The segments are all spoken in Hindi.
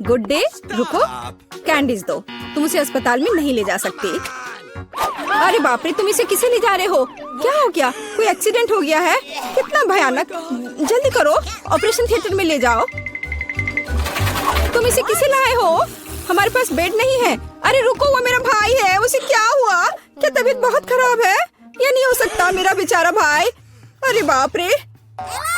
Good day. रुको, कैंडीज दो। तुम उसे अस्पताल में नहीं ले जा सकती। अरे बाप रे, तुम इसे किसे ले जा रहे हो? क्या हो गया? कोई एक्सीडेंट हो गया है? कितना भयानक। जल्दी करो, ऑपरेशन थिएटर में ले जाओ। तुम इसे किसे लाए हो? हमारे पास बेड नहीं है। अरे रुको, वो मेरा भाई है। उसे क्या हुआ? क्या तबीयत बहुत खराब है? ये नहीं हो सकता, मेरा बेचारा भाई। अरे बाप रे।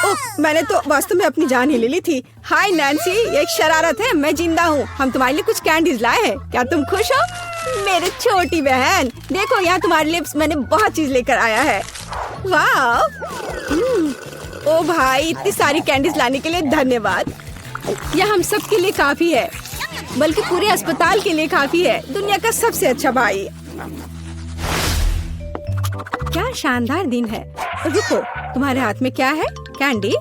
ओह, मैंने तो वास्तव में अपनी जान ही ले ली थी। हाय नैन्सी, ये एक शरारत है। मैं जिंदा हूँ। हम तुम्हारे लिए कुछ कैंडीज लाए हैं। क्या तुम खुश हो? मेरी छोटी बहन, देखो यहाँ तुम्हारे लिए मैंने बहुत चीज लेकर आया है। वाह। ओ भाई, इतनी सारी कैंडीज लाने के लिए धन्यवाद। यह हम सब के लिए काफी है, बल्कि पूरे अस्पताल के लिए काफी है। दुनिया का सबसे अच्छा भाई। क्या शानदार दिन है। रुको, तुम्हारे हाथ में क्या है? कैंडी।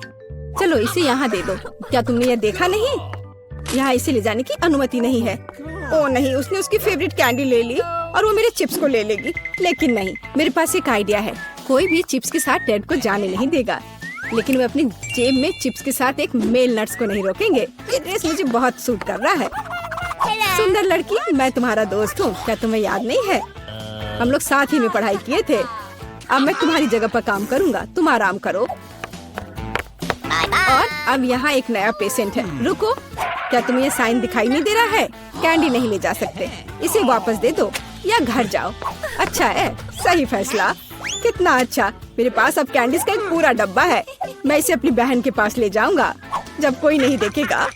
चलो इसे यहाँ दे दो। क्या तुमने यह देखा नहीं? यहाँ इसे ले जाने की अनुमति नहीं है। ओ नहीं, उसने उसकी फेवरेट कैंडी ले ली और वो मेरे चिप्स को ले लेगी। लेकिन नहीं, मेरे पास एक आइडिया है। कोई भी चिप्स के साथ टेड को जाने नहीं देगा, लेकिन वे अपनी जेब में चिप्स के साथ एक मेल नट्स को नहीं रोकेंगे। ये ड्रेस मुझे बहुत सूट कर रहा है। सुंदर लड़की, मैं तुम्हारा दोस्त हूँ। क्या तुम्हें याद नहीं है? हम लोग साथ ही में पढ़ाई किए थे। अब मैं तुम्हारी जगह पर काम करूँगा, तुम आराम करो। और अब यहाँ एक नया पेशेंट है। रुको, क्या तुम्हें ये साइन दिखाई नहीं दे रहा है? कैंडी नहीं ले जा सकते। इसे वापस दे दो या घर जाओ। अच्छा है, सही फैसला। कितना अच्छा। मेरे पास अब कैंडीज का एक पूरा डब्बा है। मैं इसे अपनी बहन के पास ले जाऊंगा जब कोई नहीं देखेगा।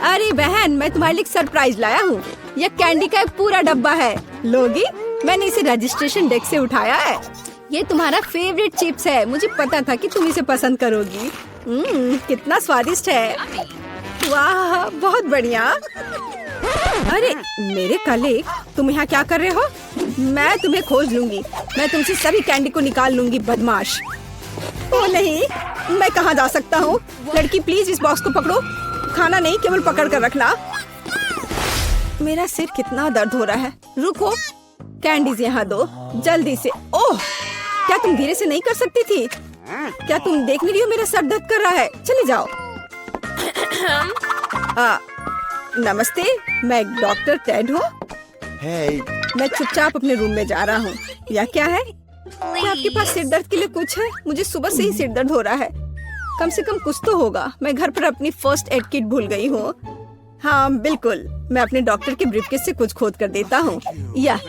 अरे बहन, मैं तुम्हारे लिए एक सरप्राइज लाया हूँ। यह कैंडी का एक पूरा डब्बा है। लोगी? मैंने इसे रजिस्ट्रेशन डेस्क से उठाया है। ये तुम्हारा फेवरेट चिप्स है। मुझे पता था कि तुम इसे पसंद करोगी। कितना स्वादिष्ट है। वाह, बहुत बढ़िया। अरे मेरे कलीग, तुम यहाँ क्या कर रहे हो? मैं तुम्हें खोज लूंगी। मैं तुमसे सभी कैंडी को निकाल लूंगी, बदमाश। ओ नहीं, मैं कहाँ जा सकता हूँ? लड़की प्लीज इस बॉक्स को पकड़ो। खाना नहीं, केवल पकड़ कर रखना। मेरा सिर कितना दर्द हो रहा है। रुको, कैंडीज यहाँ दो जल्दी से। ओह, क्या तुम धीरे से नहीं कर सकती थी? क्या तुम देख नहीं रही हो मेरा सर दर्द कर रहा है? चले जाओ। नमस्ते, मैं डॉक्टर टेड हूँ। मैं चुपचाप अपने रूम में जा रहा हूँ। या क्या है? क्या आपके पास सिर दर्द के लिए कुछ है? मुझे सुबह से ही सिर दर्द हो रहा है। कम से कम कुछ तो होगा। मैं घर पर अपनी फर्स्ट एड किट भूल गई हूँ। हाँ बिल्कुल, मैं अपने डॉक्टर के ब्रीफकेस से कुछ खोद कर देता हूँ। या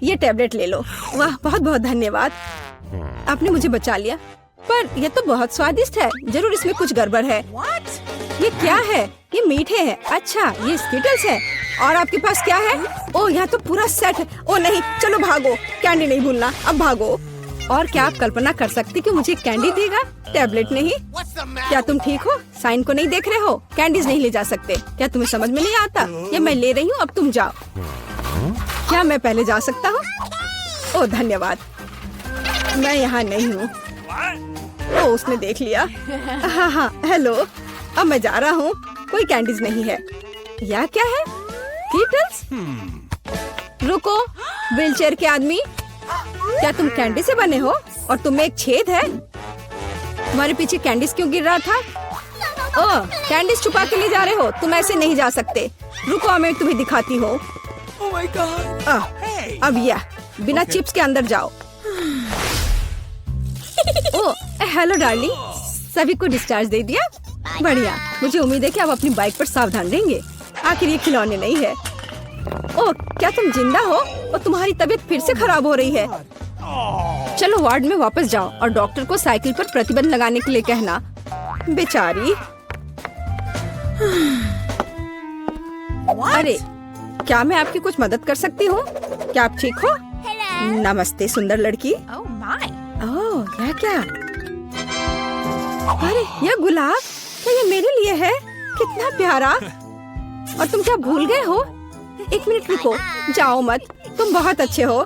ये टैबलेट ले लो। वाह, बहुत बहुत धन्यवाद, आपने मुझे बचा लिया। पर यह तो बहुत स्वादिष्ट है। जरूर इसमें कुछ गड़बड़ है। ये क्या है? ये मीठे हैं। अच्छा, ये स्किटल्स है। और आपके पास क्या है? ओह, यहाँ तो पूरा सेट है। ओह नहीं, चलो भागो। कैंडी नहीं भूलना, अब भागो। और क्या आप कल्पना कर सकते कि मुझे कैंडी देगा, टैबलेट नहीं? क्या तुम ठीक हो? साइन को नहीं देख रहे हो? कैंडीज नहीं ले जा सकते। क्या तुम्हें समझ में नहीं आता? ये मैं ले रही हूँ, अब तुम जाओ। क्या मैं पहले जा सकता हूँ? ओह धन्यवाद, मैं यहाँ नहीं हूँ। ओह, उसने देख लिया। हाँ हाँ, हेलो। अब मैं जा रहा हूँ। कोई कैंडीज नहीं है। यह क्या है? कीटल्स? रुको, व्हीलचेयर के आदमी, क्या तुम कैंडी से बने हो? और तुम्हें एक छेद है? तुम्हारे पीछे कैंडीज क्यों गिर रहा था? ओह, कैंडीज छुपा के ले जा रहे हो? तुम ऐसे नहीं जा सकते। रुको, मैं तुम्हें दिखाती हूँ। Oh my God! अब यह बिना चिप्स के अंदर जाओ। ओह, हेलो डार्लिंग, सभी को डिस्चार्ज दे दिया? बढ़िया, मुझे उम्मीद है कि आप अपनी बाइक पर सावधान रहेंगे। आखिर ये खिलौने नहीं है। ओह, क्या तुम जिंदा हो? और तुम्हारी तबीयत फिर से खराब हो रही है। चलो वार्ड में वापस जाओ और डॉक्टर को साइकिल पर प्रतिबंध लगाने के लिए कहना। बेचारी। अरे, क्या मैं आपकी कुछ मदद कर सकती हूँ? क्या आप ठीक हो? नमस्ते सुंदर लड़की। Oh my! ओह, यह क्या? अरे, यह गुलाब, क्या ये मेरे लिए है? कितना प्यारा। और तुम क्या भूल गए हो? एक मिनट रुको, जाओ मत, तुम बहुत अच्छे हो।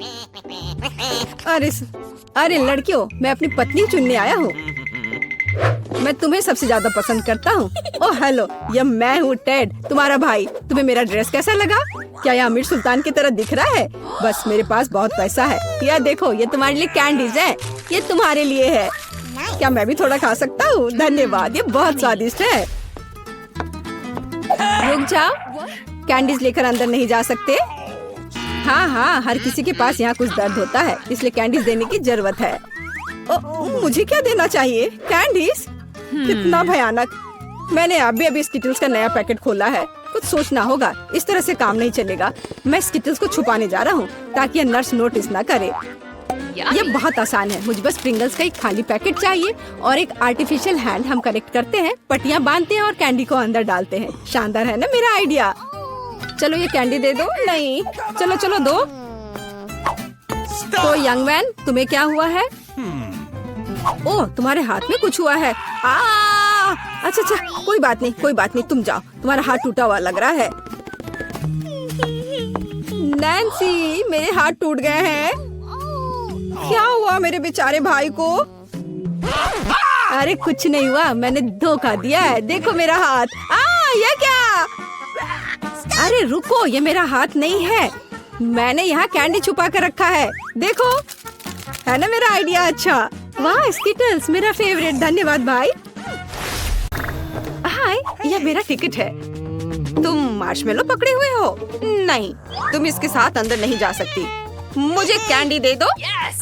अरे लड़कियों, मैं अपनी पत्नी चुनने आया हूँ। मैं तुम्हें सबसे ज्यादा पसंद करता हूँ। ओह हेलो, यह मैं हूँ टेड, तुम्हारा भाई। तुम्हें मेरा ड्रेस कैसा लगा? क्या यह अमीर सुल्तान की तरह दिख रहा है? बस मेरे पास बहुत पैसा है। यह देखो, ये तुम्हारे लिए कैंडीज है। ये तुम्हारे लिए है। क्या मैं भी थोड़ा खा सकता हूँ? धन्यवाद, ये बहुत स्वादिष्ट है। रुक जाओ, कैंडीज लेकर अंदर नहीं जा सकते। हाँ हाँ, हर किसी के पास यहाँ कुछ दर्द होता है, इसलिए कैंडीज देने की जरूरत है। मुझे क्या देना चाहिए? कैंडीज? कितना भयानक। मैंने अभी स्किटल्स का नया पैकेट खोला है, कुछ सोचना होगा, इस तरह से काम नहीं चलेगा। मैं स्किटल्स को छुपाने जा रहा हूँ ताकि ये नर्स नोटिस ना करे। ये बहुत आसान है, मुझे बस प्रिंगल्स का एक खाली पैकेट चाहिए और एक आर्टिफिशियल हैंड। हम कलेक्ट करते हैं, पट्टियाँ बांधते हैं और कैंडी को अंदर डालते हैं। शानदार है ना मेरा आइडिया? चलो ये कैंडी दे दो। नहीं, चलो चलो दो। तो यंग मैन, तुम्हें क्या हुआ है? ओह, तुम्हारे हाथ में कुछ हुआ है। अच्छा, कोई बात नहीं, तुम जाओ, तुम्हारा हाथ टूटा हुआ लग रहा है। नैन्सी, मेरे हाथ टूट गए हैं। क्या हुआ मेरे बेचारे भाई को? अरे कुछ नहीं हुआ, मैंने धोखा दिया है। देखो मेरा हाथ। ये क्या? अरे रुको, ये मेरा हाथ नहीं है, मैंने यहाँ कैंडी छुपा कर रखा है। देखो, है ना मेरा आइडिया अच्छा? वाह, स्किटल्स मेरा फेवरेट। धन्यवाद भाई। हाय, यह मेरा टिकट है। तुम मार्शमेलो पकड़े हुए हो? नहीं, तुम इसके साथ अंदर नहीं जा सकती। मुझे कैंडी दे दो।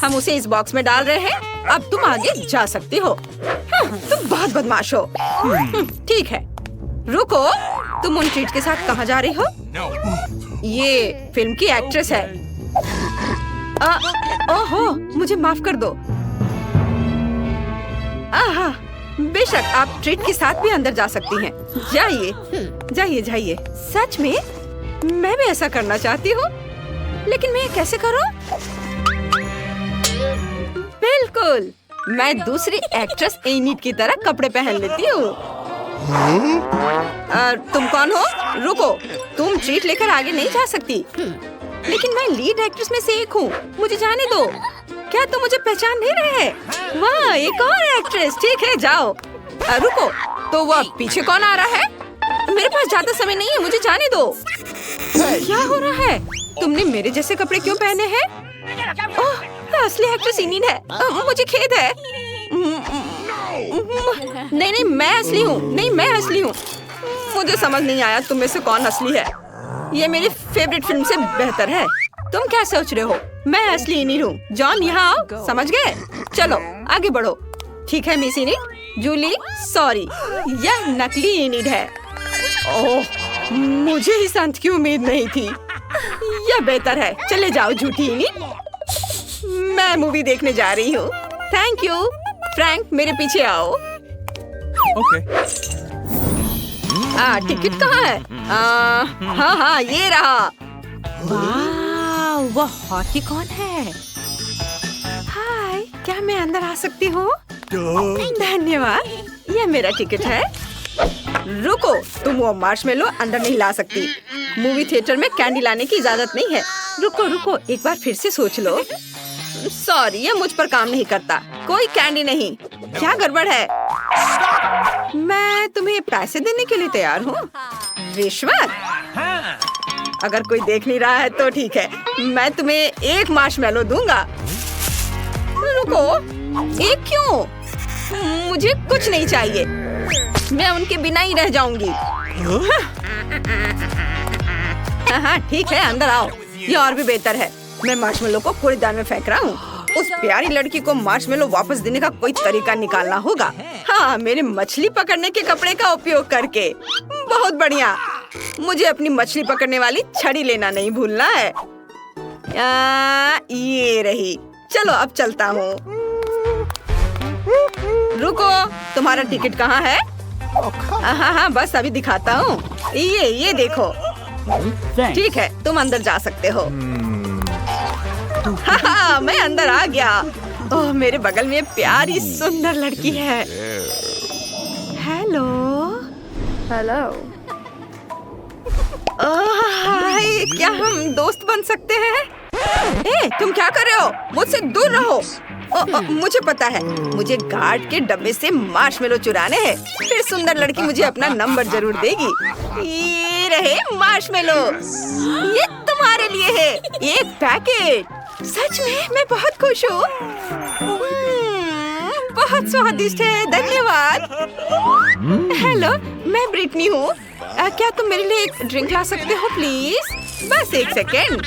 हम उसे इस बॉक्स में डाल रहे हैं, अब तुम आगे जा सकती हो। तुम बहुत बदमाश हो। ठीक है, रुको, तुम उन ट्रीट के साथ कहाँ जा रही हो? ये फिल्म की एक्ट्रेस है। ओहो, मुझे माफ कर दो। बेशक, आप ट्रीट के साथ भी अंदर जा सकती हैं। जाइए। सच में? मैं भी ऐसा करना चाहती हूँ, लेकिन मैं कैसे करूँ? बिल्कुल, मैं दूसरी एक्ट्रेस एनिट की तरह कपड़े पहन लेती हूँ। तुम कौन हो? रुको, तुम ट्रीट लेकर आगे नहीं जा सकती। लेकिन मैं लीड एक्ट्रेस में से एक हूँ, मुझे जाने दो। क्या तुम मुझे पहचान नहीं रहे? वाह, एक और एक्ट्रेस। ठीक है, जाओ। रुको, तो वह पीछे कौन आ रहा है? मेरे पास ज्यादा समय नहीं है, मुझे जाने दो। क्या हो रहा है? तुमने मेरे जैसे कपड़े क्यों पहने हैं? ओह, असली एक्ट्रेस इनिन है। मुझे खेद है। नहीं, मैं असली हूँ। मुझे समझ नहीं आया तुम में से कौन असली है। ये मेरी फेवरेट फिल्म से बेहतर है। तुम क्या सोच रहे हो? मैं असली इनिन हूँ। जॉन, यहाँ आओ, समझ गए? चलो आगे बढ़ो। ठीक है मिस इनिन। जूली, सॉरी, यह नकली इनिन है। ओह, मुझे इस अंत की उम्मीद नहीं थी। यह बेहतर है, चले जाओ झूठी इनिन। मैं मूवी देखने जा रही हूँ। Thank you. फ्रैंक, मेरे पीछे आओ। टिकट कहाँ है? हाँ, ये रहा। वाह, वह हॉकी कौन है? हाय, क्या मैं अंदर आ सकती हूँ? धन्यवाद, यह मेरा टिकट है। रुको, तुम वो मार्शमेलो अंदर नहीं ला सकती। मूवी थिएटर में कैंडी लाने की इजाजत नहीं है। रुको, एक बार फिर से सोच लो। सॉरी, ये मुझ पर काम नहीं करता। कोई कैंडी नहीं। क्या गड़बड़ है? मैं तुम्हें पैसे देने के लिए तैयार हूँ। रिश्वत? अगर कोई देख नहीं रहा है तो ठीक है, मैं तुम्हें एक मार्शमेलो दूंगा। रुको, एक क्यों? मुझे कुछ नहीं चाहिए, मैं उनके बिना ही रह जाऊंगी। हाँ, ठीक है, अंदर आओ। ये और भी बेहतर है। मैं मार्शमेलो को कूड़ेदान में फेंक रहा हूँ। उस प्यारी लड़की को मार्शमेलो वापस देने का कोई तरीका निकालना होगा। हाँ, मेरे मछली पकड़ने के कपड़े का उपयोग करके। बहुत बढ़िया। मुझे अपनी मछली पकड़ने वाली छड़ी लेना नहीं भूलना है। ये रही। चलो अब चलता हूँ। रुको, तुम्हारा टिकट कहाँ है? हाँ, बस अभी दिखाता हूँ। ये देखो। ठीक है, तुम अंदर जा सकते हो। हाँ, मैं अंदर आ गया। ओह, मेरे बगल में प्यारी सुंदर लड़की है। हेलो। हाय, क्या हम दोस्त बन सकते हैं? तुम क्या कर रहे हो? मुझसे दूर रहो। मुझे पता है, मुझे गार्ड के डब्बे से मार्शमेलो चुराने हैं। फिर सुंदर लड़की मुझे अपना नंबर जरूर देगी। ये रहे मार्शमेलो, ये तुम्हारे लिए है। एक पैकेट। सच में मैं बहुत खुश हूँ। बहुत स्वादिष्ट है, धन्यवाद। हेलो, मैं ब्रिटनी हूँ। क्या तुम मेरे लिए एक ड्रिंक ला सकते हो प्लीज? बस एक सेकेंड।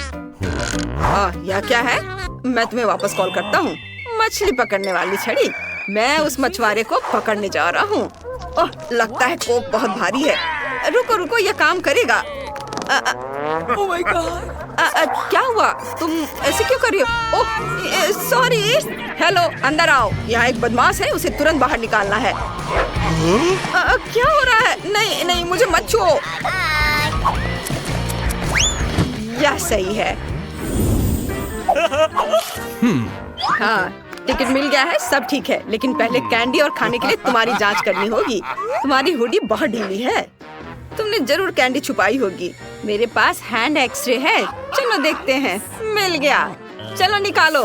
यह क्या है? मैं तुम्हें वापस कॉल करता हूँ। मछली पकड़ने वाली छड़ी, मैं उस मछुआरे को पकड़ने जा रहा हूँ। ओह, लगता है कोक बहुत भारी है। रुको रुको, यह काम करेगा। Oh my God! क्या हुआ? तुम ऐसे क्यों कर रही हो? ओह, सॉरी। हेलो, अंदर आओ। यहाँ एक बदमाश है, उसे तुरंत बाहर निकालना है। क्या हो रहा है? नहीं नहीं, मुझे मत छुओ। यह सही है। हाँ, टिकट मिल गया है, सब ठीक है। लेकिन पहले कैंडी और खाने के लिए तुम्हारी जांच करनी होगी। तुम्हारी हुडी बहुत ढीली है। तुमने जरूर कैंडी छुपाई होगी। मेरे पास हैंड एक्सरे है, चलो देखते हैं। मिल गया, चलो निकालो।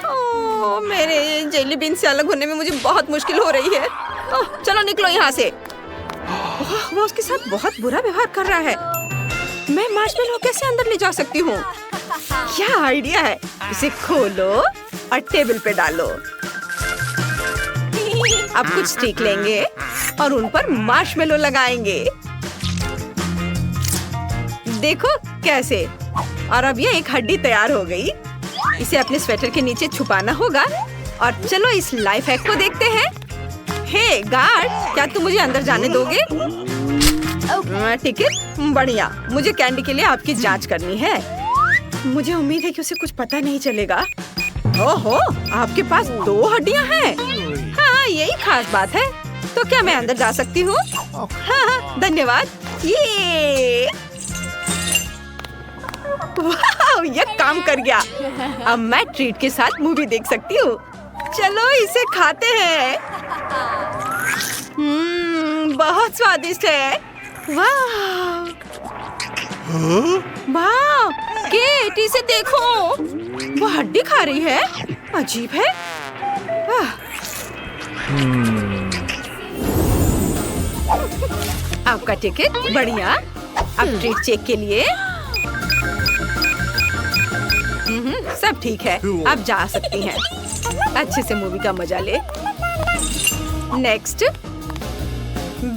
ओह, मेरे जेली बीन से अलग होने में मुझे बहुत मुश्किल हो रही है। ओह, चलो निकलो यहाँ से। वो उसके साथ बहुत बुरा व्यवहार कर रहा है। मैं मार्शमेलो कैसे अंदर ले जा सकती हूँ? क्या आइडिया है? इसे खोलो और टेबल पे डालो। अब कुछ स्टिक लेंगे और उन पर मार्शमेलो लगाएंगे। देखो कैसे। और अब ये एक हड्डी तैयार हो गई। इसे अपने स्वेटर के नीचे छुपाना होगा। और चलो इस लाइफ हैक को देखते हैं। हे गार्ड, क्या तुम मुझे अंदर जाने दोगे? टिकट? बढ़िया। मुझे कैंडी के लिए आपकी जांच करनी है। मुझे उम्मीद है कि उसे कुछ पता नहीं चलेगा। ओहो, आपके पास 2 हड्डियां हैं। हाँ, यही खास बात है। तो क्या मैं अंदर जा सकती हूँ? हाँ, धन्यवाद। ये वाह, ये काम कर गया। अब मैं ट्रीट के साथ मूवी देख सकती हूँ। चलो इसे खाते हैं। बहुत स्वादिष्ट है। वाह वाह, केट इसे देखो, वो हड्डी खा रही है। अजीब है। आपका टिकट। बढ़िया। अब ट्रीट चेक के लिए सब ठीक है, आप जा सकती हैं। अच्छे से मूवी का मजा ले। नेक्स्ट।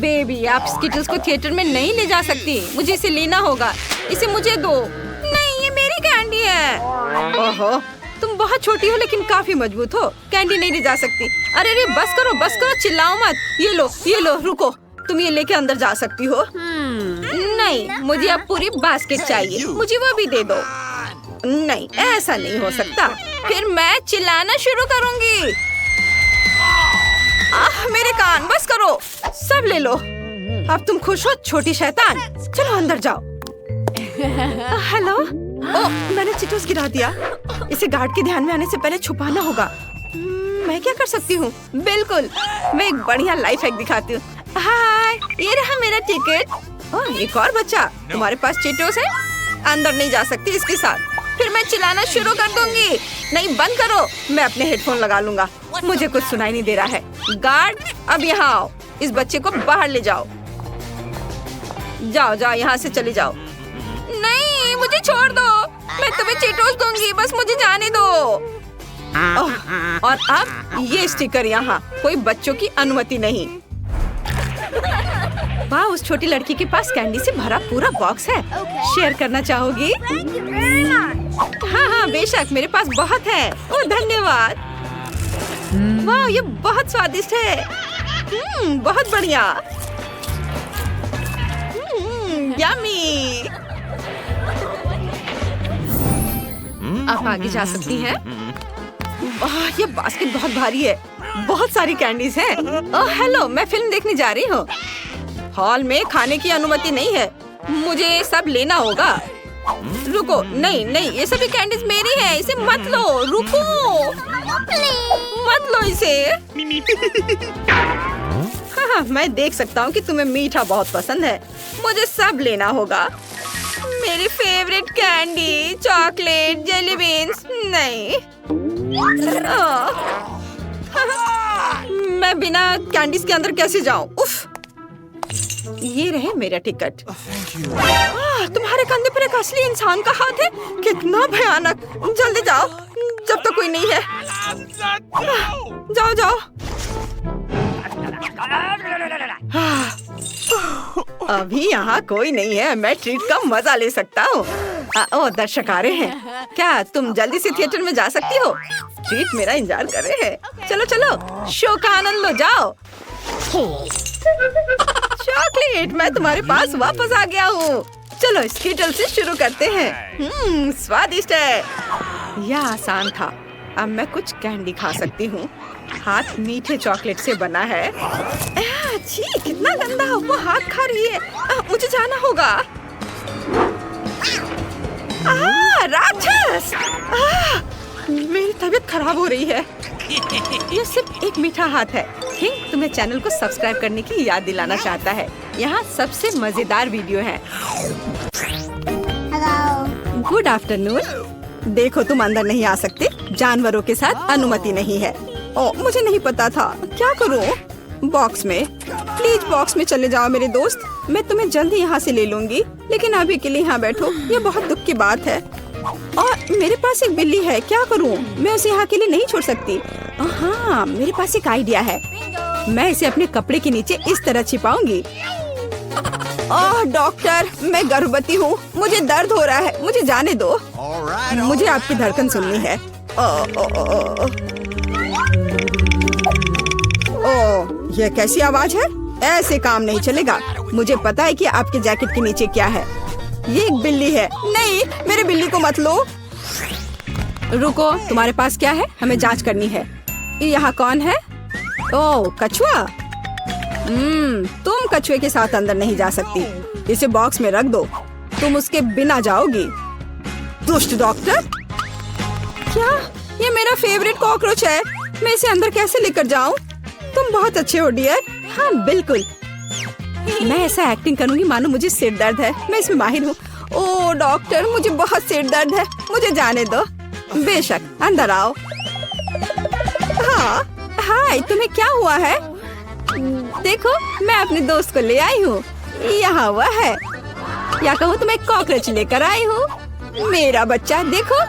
बेबी, आप स्किटल्स को थिएटर में नहीं ले जा सकती। मुझे इसे लेना होगा। इसे मुझे दो। नहीं, ये मेरी कैंडी है। ओहो, तुम बहुत छोटी हो लेकिन काफी मजबूत हो। कैंडी नहीं ले जा सकती। अरे रे, बस करो, चिल्लाओ मत। ये लो, रुको। तुम ये लेके अंदर जा सकती हो। नहीं, मुझे अब पूरी बास्केट चाहिए। मुझे वो भी दे दो। नहीं, ऐसा नहीं हो सकता। फिर मैं चिल्लाना शुरू करूंगी। मेरे कान, बस करो। सब ले लो। अब तुम खुश हो, छोटी शैतान? चलो अंदर जाओ। हेलो। ओह, मैंने चिटोस गिरा दिया। इसे गार्ड के ध्यान में आने से पहले छुपाना होगा। मैं क्या कर सकती हूँ? बिल्कुल, मैं एक बढ़िया लाइफ हैक दिखाती हूँ। हाय, ये रहा मेरा टिकट। ओह, एक और बच्चा। तुम्हारे पास चिटोस है? अंदर नहीं जा सकती इसके साथ। फिर मैं चिल्लाना शुरू कर दूंगी। नहीं, बंद करो। मैं अपने हेडफोन लगा लूंगा। मुझे कुछ सुनाई नहीं दे रहा है। गार्ड, अब यहाँ आओ। इस बच्चे को बाहर ले जाओ। जाओ, यहाँ से चले जाओ। नहीं, मुझे छोड़ दो। मैं तुम्हें चिटोस दूंगी, बस मुझे जाने दो। और अब ये स्टिकर यहाँ। कोई बच्चों की अनुमति नहीं। वाह, उस छोटी लड़की के पास कैंडी से भरा पूरा बॉक्स है। शेयर करना चाहोगी? हाँ, बेशक, मेरे पास बहुत है। ओह, धन्यवाद। वाह, ये बहुत स्वादिष्ट है। बहुत बढ़िया। यम्मी। आप आगे जा सकती हैं। वाह, ये बास्केट बहुत भारी है। बहुत सारी कैंडीज हैं। ओह, हेलो, मैं फिल्म देखने जा रही हूँ। हॉल में खाने की अनुमति नहीं है। मुझे सब लेना होगा। रुको, नहीं, ये सभी कैंडीज मेरी हैं। इसे मत लो। रुको, मत लो इसे। हाँ, मैं देख सकता हूँ कि तुम्हें मीठा बहुत पसंद है। मुझे सब लेना होगा। मेरी favourite candy, chocolate, jelly beans. नहीं, मैं बिना कैंडीज के अंदर कैसे जाऊँ? उफ, ये रहे मेरा टिकट। तुम्हारे कंधे पर एक असली इंसान का हाथ है। कितना भयानक। जल्दी जाओ, जब तक कोई नहीं है। जाओ। अभी यहाँ कोई नहीं है, मैं ट्रीट का मजा ले सकता हूँ। ओ, दर्शक आ रहे हैं। क्या तुम जल्दी से थिएटर में जा सकती हो? ट्रीट मेरा इंतजार कर रहे हैं। चलो चलो, शो का आनंद लो, जाओ। चॉकलेट, मैं तुम्हारे पास वापस आ गया हूँ। चलो स्कीटल से शुरू करते हैं। स्वादिष्ट है। यह आसान था। अब मैं कुछ कैंडी खा सकती हूँ। हाथ मीठे चॉकलेट से बना है। छी, कितना गंदा, वो हाथ खा रही है। मुझे जाना होगा। राक्षस! मेरी तबीयत खराब हो रही है। ये सिर्फ एक मीठा हाथ है। किंग तुम्हें चैनल को सब्सक्राइब करने की याद दिलाना चाहता है। यहाँ सबसे मजेदार वीडियो है। Good afternoon. देखो, तुम अंदर नहीं आ सकते। जानवरों के साथ अनुमति नहीं है। ओ, मुझे नहीं पता था। क्या करूं? बॉक्स में। प्लीज बॉक्स में चले जाओ मेरे दोस्त। मैं तुम्हें जल्दी यहाँ से ले लूंगी, लेकिन अभी के लिए यहाँ बैठो। ये बहुत दुख की बात है। और मेरे पास एक बिल्ली है। क्या करूं? मैं उसे यहाँ के लिए नहीं छोड़ सकती। हाँ, मेरे पास एक आइडिया है। मैं इसे अपने कपड़े के नीचे इस तरह छिपाऊंगी। ओह डॉक्टर, मैं गर्भवती हूँ। मुझे दर्द हो रहा है। मुझे जाने दो। मुझे आपकी धड़कन सुननी है। ओह, ये कैसी आवाज है? ऐसे काम नहीं चलेगा। मुझे पता है कि आपके जैकेट के नीचे क्या है। ये एक बिल्ली है। नहीं, मेरे बिल्ली को मत लो। रुको, तुम्हारे पास क्या है? हमें जांच करनी है। यहाँ कौन है? ओह, कछुआ। तुम कछुए के साथ अंदर नहीं जा सकती। इसे बॉक्स में रख दो। तुम उसके बिना जाओगी। दुष्ट डॉक्टर! क्या? ये मेरा फेवरेट कॉकरोच है। मैं इसे अंदर कैसे लेकर जाऊं? तुम बहुत अच्छे हो डियर। हाँ बिल्कुल। मैं ऐसा एक्टिंग करूंगी मानो मुझे सिर दर्द है। मैं इसमें माहिर हूँ। ओह डॉक्टर, मुझे बहुत सिर दर्द है। मुझे जाने दो। बेशक, अंदर आओ। हाँ, हाय, तुम्हें क्या हुआ है? देखो, मैं अपने दोस्त को ले आई हूँ। यहाँ हुआ है, या कहूँ तो मैं कॉकरोच लेकर आई हूँ। मेरा बच्चा देखो।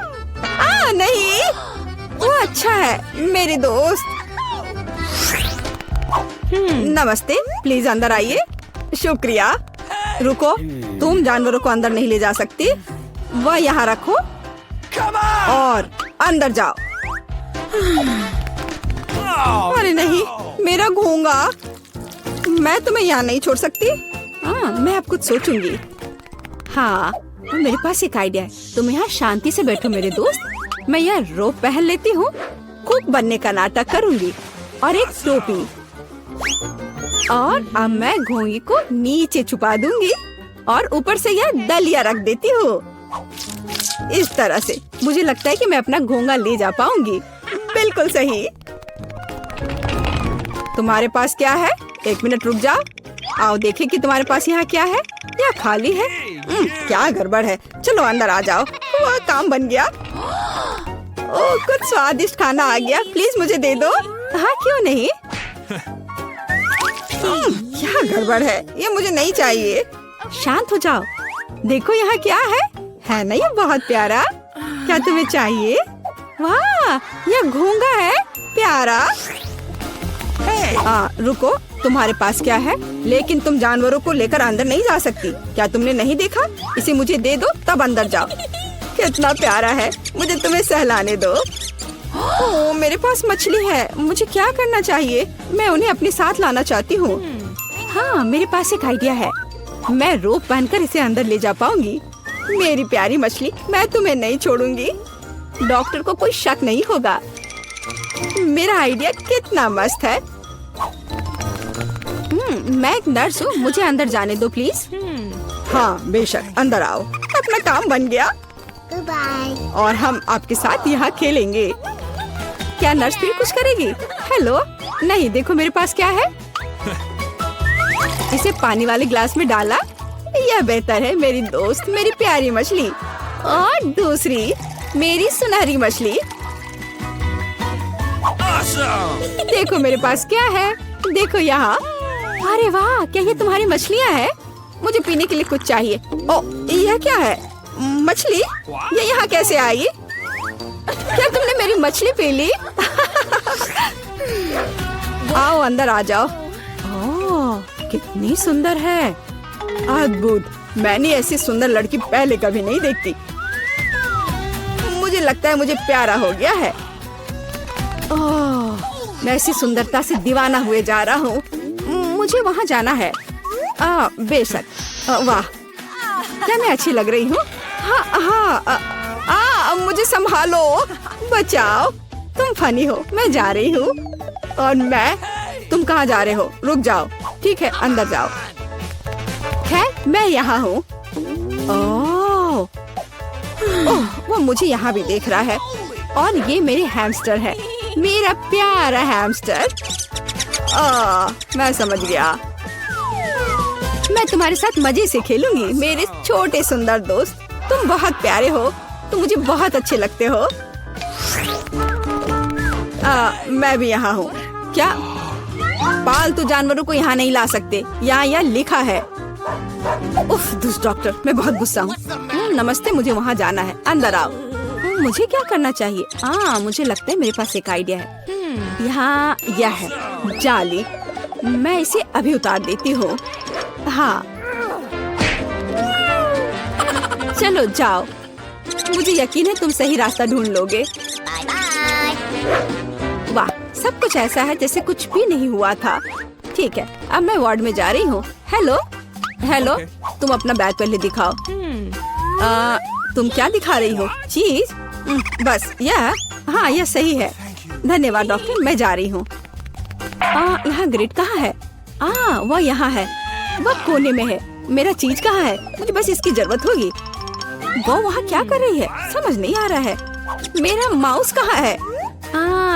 नहीं, वो अच्छा है मेरे दोस्त। नमस्ते, प्लीज अंदर आइए। शुक्रिया। रुको, तुम जानवरों को अंदर नहीं ले जा सकती। वह यहाँ रखो और अंदर जाओ। अरे नहीं, मेरा घोंगा। मैं तुम्हें यहाँ नहीं छोड़ सकती। हाँ, मैं अब कुछ सोचूंगी। हाँ, मेरे पास एक आइडिया है। तुम यहाँ शांति से बैठो मेरे दोस्त। मैं यह रोप पहन लेती हूँ। कुक बनने का नाटक करूंगी और एक टोपी। और अब मैं घोंगी को नीचे छुपा दूंगी और ऊपर से यह डलिया रख देती हूँ। इस तरह से मुझे लगता है कि मैं अपना घोंगा ले जा पाऊंगी। बिल्कुल सही। तुम्हारे पास क्या है? एक मिनट रुक जाओ। आओ देखें कि तुम्हारे पास यहाँ क्या है। यह खाली है। क्या गड़बड़ है? चलो अंदर आ जाओ। वह काम बन गया। ओह, कुछ स्वादिष्ट खाना आ गया। प्लीज मुझे दे दो। हाँ, क्यों नहीं। क्या गड़बड़ है? ये मुझे नहीं चाहिए। शांत हो जाओ। देखो यहाँ क्या है ना ये बहुत प्यारा। क्या तुम्हें चाहिए? वाह, यह घोंगा है। प्यारा। रुको, तुम्हारे पास क्या है? लेकिन तुम जानवरों को लेकर अंदर नहीं जा सकती। क्या तुमने नहीं देखा? इसे मुझे दे दो, तब अंदर जाओ। कितना प्यारा है। मुझे तुम्हें सहलाने दो। ओह, मेरे पास मछली है। मुझे क्या करना चाहिए? मैं उन्हें अपने साथ लाना चाहती हूँ। हाँ, मेरे पास एक आइडिया है। मैं रोप बांधकर इसे अंदर ले जा पाऊंगी। मेरी प्यारी मछली, मैं तुम्हें नहीं छोड़ूंगी। डॉक्टर को कोई शक नहीं होगा। मेरा आइडिया कितना मस्त है। मैं एक नर्स हूँ। मुझे अंदर जाने दो प्लीज। हाँ बेशक, अंदर आओ। अपना काम बन गया। और हम आपके साथ यहाँ खेलेंगे। क्या नर्स फिर कुछ करेगी? हेलो। नहीं, देखो मेरे पास क्या है। इसे पानी वाले ग्लास में डाला। यह बेहतर है मेरी दोस्त, मेरी प्यारी मछली। और दूसरी मेरी सुनहरी मछली। देखो मेरे पास क्या है। देखो यहाँ। अरे वाह, क्या ये तुम्हारी मछलियाँ हैं? मुझे पीने के लिए कुछ चाहिए। ओ, यह क्या है? मछली? ये यहाँ कैसे आई? क्या तुमने मेरी मछली पी ली? आओ अंदर आ जाओ। ओह, कितनी सुंदर है। अद्भुत, मैंने ऐसी सुंदर लड़की पहले कभी नहीं देखती। मुझे लगता है मुझे प्यारा हो गया है। ओह, मैं ऐसी सुंदरता से दीवाना हुए जा रहा हूँ। मुझे वहाँ जाना है। बेशक। वाह, क्या मैं अच्छी लग रही हूँ? हाँ, मुझे संभालो, बचाओ। तुम फनी हो, मैं जा रही हूँ। और तुम कहाँ जा रहे हो? रुक जाओ। ठीक है, अंदर जाओ। खैर, मैं यहाँ हूँ। ओह, वो मुझे यहाँ भी देख रहा है। और ये मेरे हैमस्टर है, मेरा प्यारा हैमस्टर। मैं समझ गया। मैं तुम्हारे साथ मजे से खेलूंगी, मेरे छोटे सुंदर दोस्त। तुम बहुत प्यारे हो, तुम मुझे बहुत अच्छे लगते हो। मैं भी यहाँ हूँ। क्या? पालतू जानवरों को यहाँ नहीं ला सकते, यहाँ लिखा है। उफ, दुष्ट डॉक्टर, मैं बहुत गुस्सा हूँ। नमस्ते, मुझे वहाँ जाना है, अंदर आओ। मुझे क्या करना चाहिए? मुझे लगता है मेरे पास एक आइडिया है। यहाँ यह है जाली, मैं इसे अभी उतार देती हूँ। हाँ, चलो जाओ। मुझे यकीन है तुम सही रास्ता ढूंढ लोगे। वाह, सब कुछ ऐसा है जैसे कुछ भी नहीं हुआ था। ठीक है, अब मैं वार्ड में जा रही हूँ। हेलो, तुम अपना बैग पहले दिखाओ। तुम क्या दिखा रही हो? चीज? बस यह? हाँ, यह सही है। धन्यवाद डॉक्टर, मैं जा रही हूँ। यहाँ ग्रिड कहाँ है? वह यहाँ है, वह कोने में है। मेरा चीज कहाँ है? मुझे बस इसकी जरूरत होगी। वो वहाँ क्या कर रही है? समझ नहीं आ रहा है। मेरा माउस कहाँ है?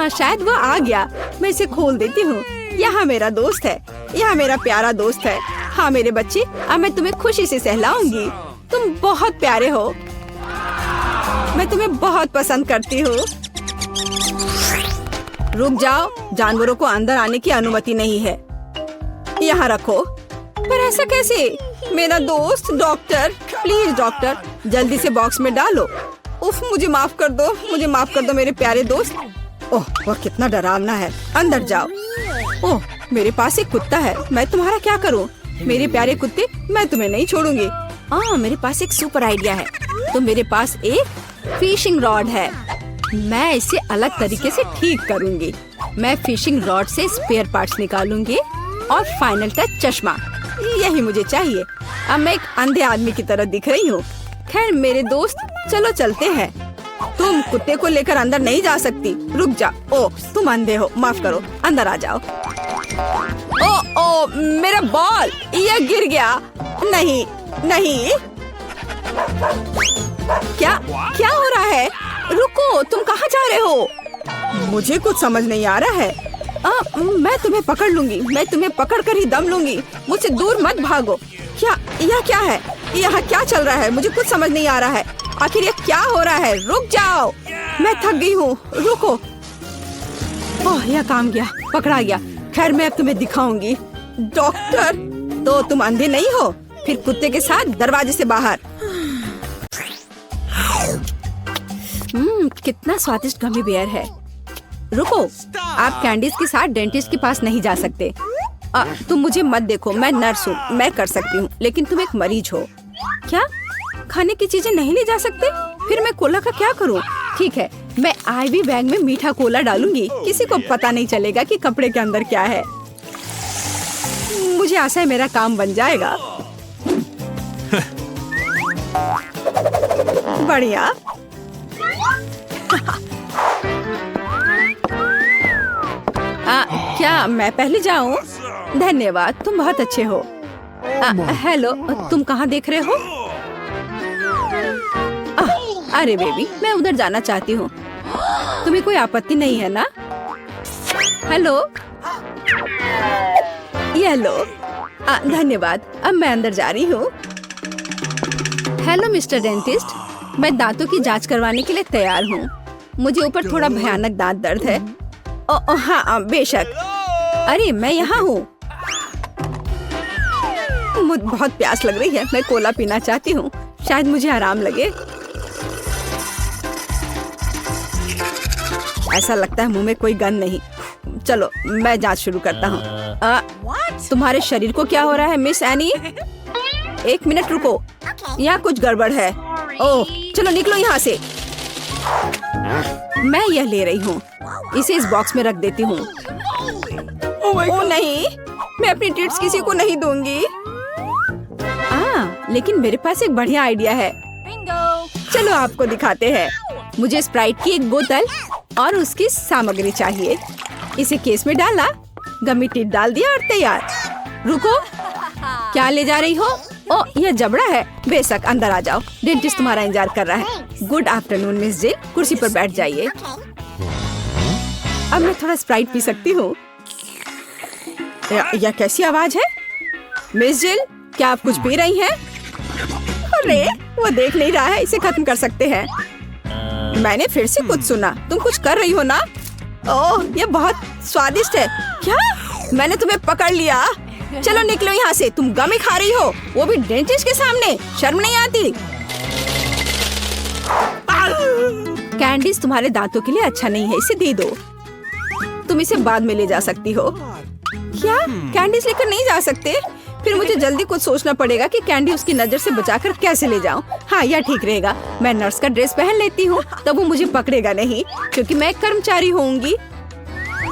शायद वो आ गया। मैं इसे खोल देती हूँ। यहाँ मेरा दोस्त है, यहाँ मेरा प्यारा दोस्त है। हाँ मेरे बच्चे, अब मैं तुम्हें खुशी से सहलाऊंगी। तुम बहुत प्यारे हो, मैं तुम्हें बहुत पसंद करती हूँ। रुक जाओ, जानवरों को अंदर आने की अनुमति नहीं है। यहाँ रखो। पर ऐसा कैसे? मेरा दोस्त डॉक्टर, प्लीज डॉक्टर, जल्दी से बॉक्स में डालो। उफ, मुझे माफ कर दो मेरे प्यारे दोस्त। ओह, वह कितना डरावना है। अंदर जाओ। ओह, मेरे पास एक कुत्ता है, मैं तुम्हारा क्या करूं? मेरे प्यारे कुत्ते, मैं तुम्हें नहीं छोड़ूंगी। मेरे पास एक सुपर आइडिया है। तो मेरे पास एक फिशिंग रॉड है, मैं इसे अलग तरीके से ठीक करूंगी। मैं फिशिंग रॉड से स्पेयर पार्ट्स निकालूंगी और फाइनल टच चश्मा, यही मुझे चाहिए। अब मैं एक अंधे आदमी की तरह दिख रही हूँ। खैर मेरे दोस्त, चलो चलते हैं। तुम कुत्ते को लेकर अंदर नहीं जा सकती, रुक जा। ओ, तुम अंधे हो, माफ करो, अंदर आ जाओ। ओ, मेरा बॉल, यह गिर गया। नहीं, क्या हो रहा है? रुको, तुम कहाँ जा रहे हो? मुझे कुछ समझ नहीं आ रहा है। मैं तुम्हें पकड़ लूंगी, मैं तुम्हें पकड़ कर ही दम लूंगी। मुझसे दूर मत भागो। यह क्या है? यहाँ क्या चल रहा है? मुझे कुछ समझ नहीं आ रहा है। आखिर ये क्या हो रहा है? रुक जाओ, मैं थक गई हूँ, रुको। ओह, यह काम गया, पकड़ा गया। खैर मैं अब तुम्हें दिखाऊंगी। डॉक्टर, तो तुम अंधे नहीं हो? फिर कुत्ते के साथ दरवाजे से बाहर। कितना स्वादिष्ट गमी बेयर है। रुको, आप कैंडीज के साथ डेंटिस्ट के पास नहीं जा सकते। तुम मुझे मत देखो, मैं नर्स हूँ, मैं कर सकती हूँ, लेकिन तुम एक मरीज हो। क्या? खाने की चीजें नहीं ले जा सकते? फिर मैं कोला का क्या करूँ? ठीक है, मैं आईवी बैग में मीठा कोला डालूंगी, किसी को पता नहीं चलेगा कि कपड़े के अंदर क्या है। मुझे आशा है मेरा काम बन जाएगा। बढ़िया। क्या मैं पहले जाऊं? धन्यवाद, तुम बहुत अच्छे हो। हेलो, तुम कहाँ देख रहे हो? अरे बेबी, मैं उधर जाना चाहती हूँ। तुम्हें कोई आपत्ति नहीं है ना? हेलो, ये लो। धन्यवाद, अब मैं अंदर जा रही हूँ। हेलो मिस्टर डेंटिस्ट, मैं दांतों की जांच करवाने के लिए तैयार हूँ। मुझे ऊपर थोड़ा भयानक दांत दर्द है। हाँ बेशक। अरे मैं यहाँ हूँ। मुझे बहुत प्यास लग रही है, मैं कोला पीना चाहती हूँ, शायद मुझे आराम लगे। ऐसा लगता है मुंह में कोई गंध नहीं। चलो मैं जांच शुरू करता हूँ। तुम्हारे शरीर को क्या हो रहा है मिस एनी? एक मिनट रुको, यहाँ कुछ गड़बड़ है। ओह चलो निकलो यहाँ से। मैं यह ले रही हूँ, इसे इस बॉक्स में रख देती हूँ। ओह नहीं, मैं अपनी ट्रीट्स किसी को नहीं दूंगी। लेकिन मेरे पास एक बढ़िया आइडिया है। चलो आपको दिखाते हैं। मुझे स्प्राइट की एक बोतल और उसकी सामग्री चाहिए। इसे केस में डाला, गमी टिप डाल दिया और तैयार। रुको, क्या ले जा रही हो? ओ यह जबड़ा है। बेशक अंदर आ जाओ, डेंटिस्ट तुम्हारा इंतजार कर रहा है। गुड आफ्टरनून मिस जिल, कुर्सी पर बैठ जाइए। अब मैं थोड़ा स्प्राइट पी सकती हूँ। यह कैसी आवाज है? मिस जिल, क्या आप कुछ पी रही हैं? अरे वो देख नहीं रहा है, इसे खत्म कर सकते हैं। मैंने फिर से कुछ सुना, तुम कुछ कर रही हो ना? ओह ये बहुत स्वादिष्ट है। क्या? मैंने तुम्हें पकड़ लिया। चलो निकलो यहाँ से, तुम गमी खा रही हो, वो भी डेंटिस्ट के सामने। शर्म नहीं आती? कैंडीज तुम्हारे दांतों के लिए अच्छा नहीं है, इसे दे दो। तुम इसे बाद में ले जा सकती हो। क्या कैंडीज लेकर नहीं जा सकते? फिर मुझे जल्दी कुछ सोचना पड़ेगा कि कैंडी उसकी नजर से बचाकर कैसे ले जाऊं। हाँ यह ठीक रहेगा, मैं नर्स का ड्रेस पहन लेती हूँ, तब वो मुझे पकड़ेगा नहीं, क्योंकि मैं एक कर्मचारी होंगी।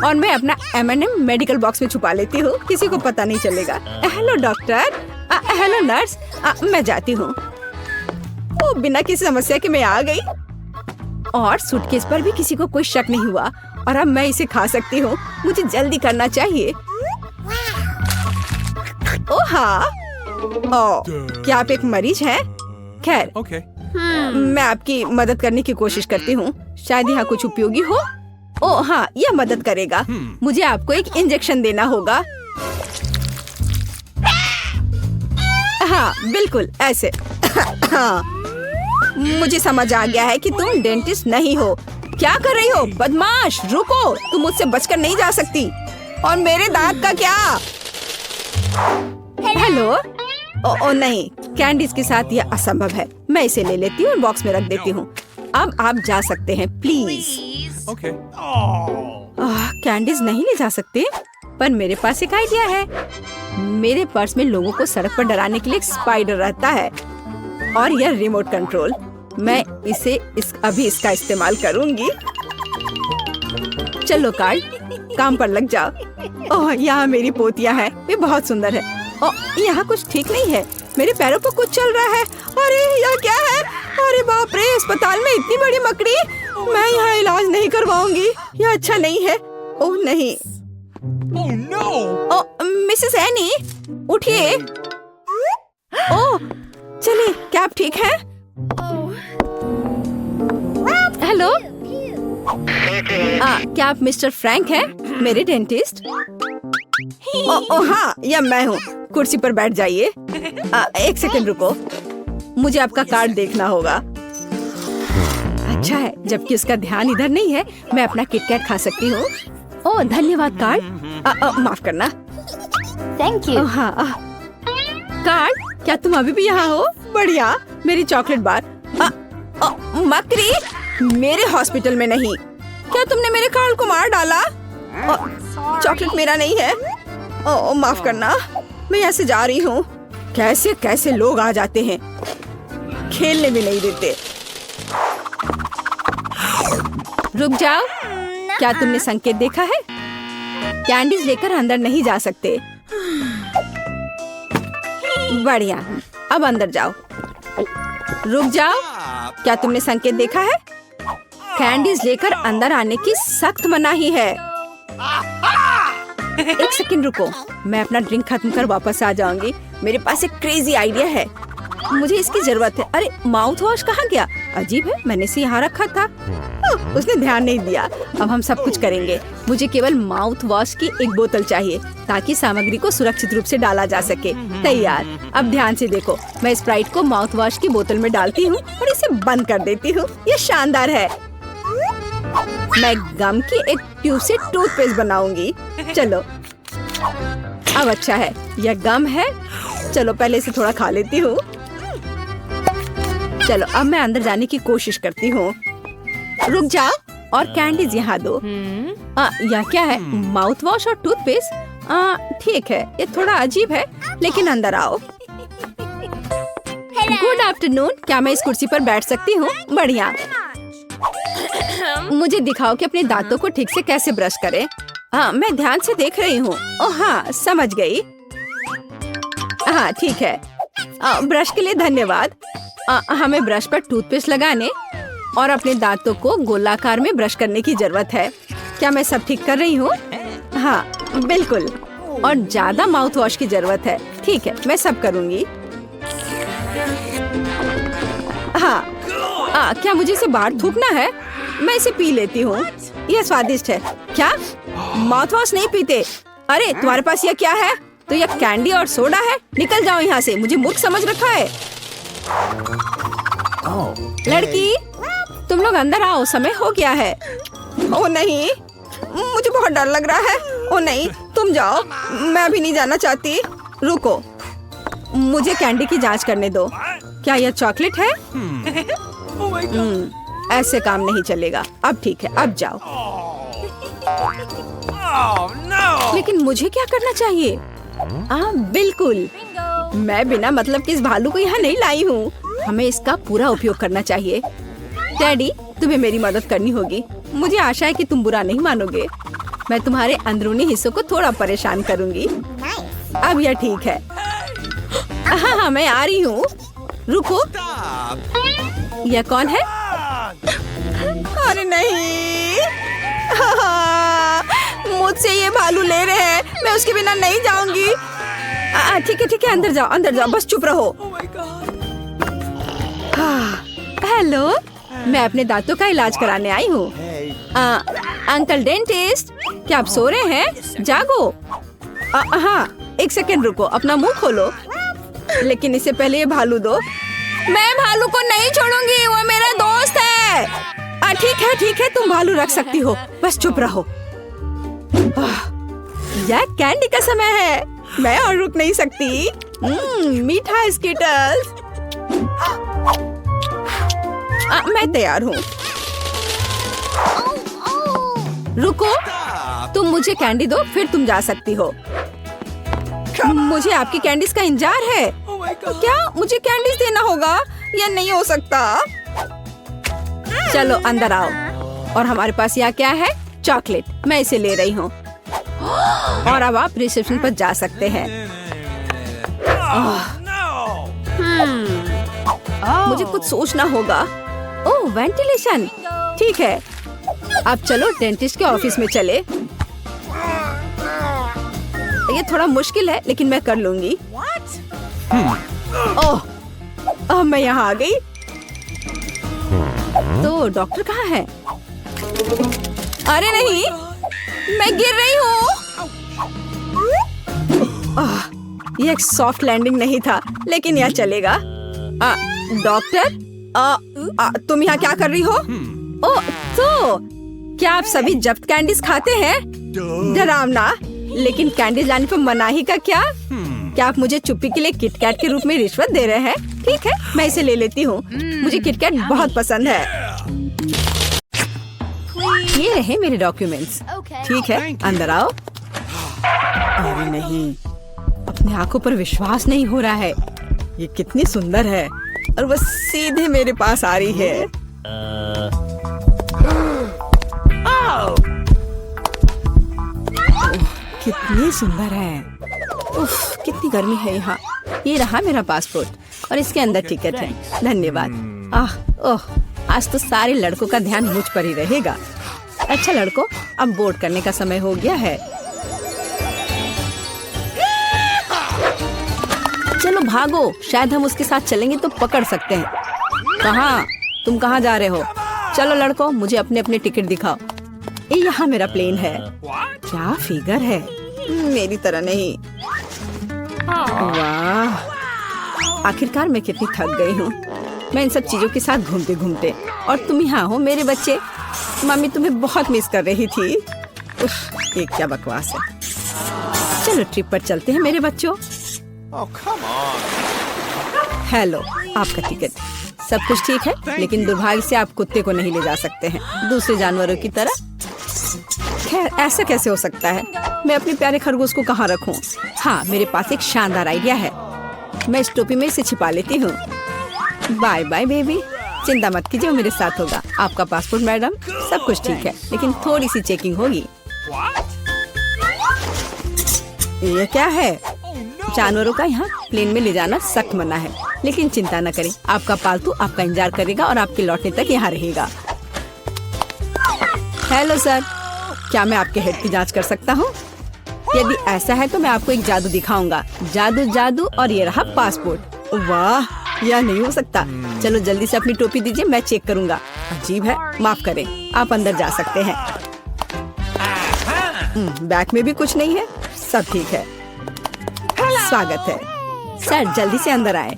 और मैं अपना M&M मेडिकल बॉक्स में छुपा लेती हूँ, किसी को पता नहीं चलेगा। हेलो डॉक्टर, हेलो नर्स, मैं जाती हूँ। ओ बिना किसी समस्या के मैं आ गई, और सूटकेस पर भी किसी को कोई शक नहीं हुआ, और अब मैं इसे खा सकती हूँ। मुझे जल्दी करना चाहिए। ओ हाँ, क्या आप एक मरीज हैं? खैर मैं आपकी मदद करने की कोशिश करती हूँ, शायद यहाँ कुछ उपयोगी हो। ओ हाँ, यह मदद करेगा। मुझे आपको एक इंजेक्शन देना होगा। हाँ बिल्कुल ऐसे। मुझे समझ आ गया है कि तुम डेंटिस्ट नहीं हो। क्या कर रही हो बदमाश? रुको, तुम मुझसे बचकर नहीं जा सकती। और मेरे दांत का क्या? हेलो। ओ नहीं, कैंडीज के साथ यह असंभव है। मैं इसे ले लेती हूँ और बॉक्स में रख देती हूँ। अब आप जा सकते हैं प्लीज। कैंडीज नहीं ले जा सकते, पर मेरे पास एक आइडिया है। मेरे पर्स में लोगों को सड़क पर डराने के लिए एक स्पाइडर रहता है, और यह रिमोट कंट्रोल। मैं इसे अभी इसका इस्तेमाल करूंगी। चलो कार्ड, काम पर लग जाओ। ओह यहाँ मेरी पोतियाँ हैं, वे बहुत सुंदर है। ओह यहाँ कुछ ठीक नहीं है, मेरे पैरों पर कुछ चल रहा है। अरे यह क्या है? अरे बाप रे, अस्पताल में इतनी बड़ी मकड़ी। मैं यहाँ इलाज नहीं करवाऊंगी, यह अच्छा नहीं है। ओह नहीं। Oh no! ओह मिसेस एनी, उठिए। ओह चलिए, क्या आप ठीक हैं? हेलो, क्या आप मिस्टर फ्रैंक हैं, मेरे डेंटिस्ट? ओह हाँ, यह मैं हूँ। कुर्सी पर बैठ जाइए। एक सेकंड रुको, मुझे आपका कार्ड देखना होगा। अच्छा है, जबकि उसका ध्यान इधर नहीं है, मैं अपना किटकैट खा सकती हूँ। ओह धन्यवाद कार्ड। माफ करना। Thank you. हाँ कार्ड, क्या तुम अभी भी यहाँ हो? बढ़िया, मेरी चॉकलेट बार। मकड़ी, मेरे हॉस्पिटल में नहीं। क्या तुमने मेरे कार्ड को मार डाला? चॉकलेट मेरा नहीं है। ओह माफ करना, मैं यहाँ से जा रही हूँ। कैसे कैसे लोग आ जाते हैं, खेलने भी नहीं देते। रुक जाओ, क्या तुमने संकेत देखा है? कैंडीज लेकर अंदर नहीं जा सकते। बढ़िया, अब अंदर जाओ। रुक जाओ, क्या तुमने संकेत देखा है? कैंडीज लेकर अंदर आने की सख्त मनाही है। एक सेकंड रुको, मैं अपना ड्रिंक खत्म कर वापस आ जाऊंगी। मेरे पास एक क्रेजी आइडिया है, मुझे इसकी जरूरत है। अरे माउथ वॉश कहाँ गया? अजीब है, मैंने इसे यहाँ रखा था। उसने ध्यान नहीं दिया। अब हम सब कुछ करेंगे। मुझे केवल माउथ वॉश की एक बोतल चाहिए, ताकि सामग्री को सुरक्षित रूप से डाला जा सके। तैयार। अब ध्यान से देखो, मैं स्प्राइट को माउथ वॉश की बोतल में डालती हूँ और इसे बंद कर देती हूँ। ये शानदार है। मैं गम की एक ट्यूब से टूथपेस्ट बनाऊंगी। चलो, अब अच्छा है, यह गम है। चलो पहले इसे थोड़ा खा लेती हूँ। चलो अब मैं अंदर जाने की कोशिश करती हूँ। रुक जाओ, और कैंडीज यहाँ दो। यह क्या है? माउथ वॉश और टूथपेस्ट। ठीक है, ये थोड़ा अजीब है, लेकिन अंदर आओ। Good afternoon. क्या मैं इस कुर्सी पर बैठ सकती हूँ? बढ़िया। मुझे दिखाओ कि अपने दांतों को ठीक से कैसे ब्रश करें। हाँ, मैं ध्यान से देख रही हूँ। ओह हाँ, समझ गई। हाँ ठीक है। ब्रश के लिए धन्यवाद। हमें ब्रश पर टूथपेस्ट लगाने और अपने दांतों को गोलाकार में ब्रश करने की जरूरत है। क्या मैं सब ठीक कर रही हूँ? हाँ बिल्कुल। और ज्यादा माउथ वॉश की जरूरत है। ठीक है, मैं सब करूँगी। हाँ, क्या मुझे इसे बाहर थूकना है? मैं इसे पी लेती हूँ। यह स्वादिष्ट है। क्या माउथ वॉश नहीं पीते? अरे तुम्हारे पास यह क्या है? तो यह कैंडी और सोडा है। निकल जाओ यहाँ से, मुझे मूर्ख समझ रखा है। लड़की, तुम लोग अंदर आओ, समय हो गया है। ओ नहीं, मुझे बहुत डर लग रहा है। ओ नहीं, तुम जाओ, मैं अभी नहीं जाना चाहती। रुको, मुझे कैंडी की जांच करने दो। क्या यह चॉकलेट है? ऐसे काम नहीं चलेगा। अब ठीक है, अब जाओ। लेकिन मुझे क्या करना चाहिए? बिल्कुल, मैं बिना मतलब के इस भालू को यहाँ नहीं लाई हूँ। हमें इसका पूरा उपयोग करना चाहिए। डैडी, तुम्हें मेरी मदद करनी होगी। मुझे आशा है कि तुम बुरा नहीं मानोगे। मैं तुम्हारे अंदरूनी हिस्सों को थोड़ा परेशान करूँगी। अब यह ठीक है। हाँ, मैं आ रही हूँ। रुको, यह कौन है? अरे नहीं, मुझसे ये भालू ले रहे हैं। मैं उसके बिना नहीं जाऊंगी। ठीक है, अंदर जाओ, बस चुप रहो। हेलो, मैं अपने दांतों का इलाज कराने आई हूँ। अंकल डेंटिस्ट, क्या आप सो रहे हैं? जागो। हाँ, एक सेकंड रुको, अपना मुंह खोलो। लेकिन इससे पहले ये भालू दो। मैं भालू को नहीं छोड़ूंगी, वो मेरा दोस्त है। ठीक है, तुम भालू रख सकती हो, बस चुप रहो। यह कैंडी का समय है, मैं और रुक नहीं सकती। मीठा स्कीटल्स। मैं तैयार हूँ। रुको, तुम मुझे कैंडी दो, फिर तुम जा सकती हो। मुझे आपकी कैंडीज का इंतजार है। क्या मुझे कैंडीज देना होगा? यह नहीं हो सकता। चलो अंदर आओ। और हमारे पास यहाँ क्या है? चॉकलेट। मैं इसे ले रही हूँ। और अब आप रिसेप्शन पर जा सकते हैं। मुझे कुछ सोचना होगा। ओह, वेंटिलेशन। ठीक है, अब चलो डेंटिस्ट के ऑफिस में चले। ये थोड़ा मुश्किल है, लेकिन मैं कर लूंगी। ओह, मैं यहाँ आ गई। तो डॉक्टर कहाँ है? अरे नहीं, मैं गिर रही हूँ। यह एक सॉफ्ट लैंडिंग नहीं था, लेकिन यह चलेगा। डॉक्टर, तुम यहाँ क्या कर रही हो? ओह, तो क्या आप सभी जब्त कैंडीज खाते हैं? डरावना। लेकिन कैंडीज लाने पर मनाही का क्या? क्या आप मुझे चुप्पी के लिए किटकैट के रूप में रिश्वत दे रहे हैं? ठीक है, मैं इसे ले लेती हूँ। मुझे किटकैट बहुत पसंद है। ये रहे मेरे डॉक्यूमेंट्स। ठीक है, अंदर आओ। अरे नहीं, अपनी आंखों पर विश्वास नहीं हो रहा है। ये कितनी सुंदर है और वो सीधे मेरे पास आ रही है। कितनी सुंदर है। उफ, कितनी गर्मी है यहाँ। ये रहा मेरा पासपोर्ट और इसके अंदर टिकट है। धन्यवाद। ओह, आज तो सारे लड़कों का ध्यान मुझ पर ही रहेगा। अच्छा लड़कों, अब बोर्ड करने का समय हो गया है। चलो भागो, शायद हम उसके साथ चलेंगे तो पकड़ सकते हैं। कहाँ? तुम कहाँ जा रहे हो? चलो लड़कों, मुझे अपने अपने टिकट दिखाओ। ये यहाँ मेरा प्लेन है। क्या फिगर है, मेरी तरह नहीं। वाह, आखिरकार मैं कितनी थक गई हूँ। मैं इन सब चीजों के साथ घूमते घूमते, और तुम यहाँ हो मेरे बच्चे। मम्मी तुम्हें बहुत मिस कर रही थी। उफ, ये क्या बकवास है। चलो ट्रिप पर चलते हैं मेरे बच्चों। हेलो, आपका टिकट। सब कुछ ठीक है, लेकिन दुर्भाग्य से आप कुत्ते को नहीं ले जा सकते हैं, दूसरे जानवरों की तरह। खैर, ऐसा कैसे हो सकता है? मैं अपने प्यारे खरगोश को कहाँ रखूं? हाँ, मेरे पास एक शानदार आइडिया है। मैं इस टोपी में इसे छिपा लेती हूँ। बाय बाय बेबी, चिंता मत कीजिए, वो मेरे साथ होगा। आपका पासपोर्ट मैडम, सब कुछ ठीक है, लेकिन थोड़ी सी चेकिंग होगी। ये क्या है? जानवरों का यहाँ प्लेन में ले जाना सख्त मना है, लेकिन चिंता न करें, आपका पालतू आपका इंतजार करेगा और आपके लौटने तक यहाँ रहेगा। हेलो सर, क्या मैं आपके हेड की जांच कर सकता हूँ? यदि ऐसा है तो मैं आपको एक जादू दिखाऊंगा। जादू जादू, और ये रहा पासपोर्ट। वाह, यह नहीं हो सकता। चलो जल्दी से अपनी टोपी दीजिए, मैं चेक करूंगा। अजीब है, माफ करें, आप अंदर जा सकते हैं। बैग में भी कुछ नहीं है, सब ठीक है। स्वागत है सर, जल्दी से अंदर आए।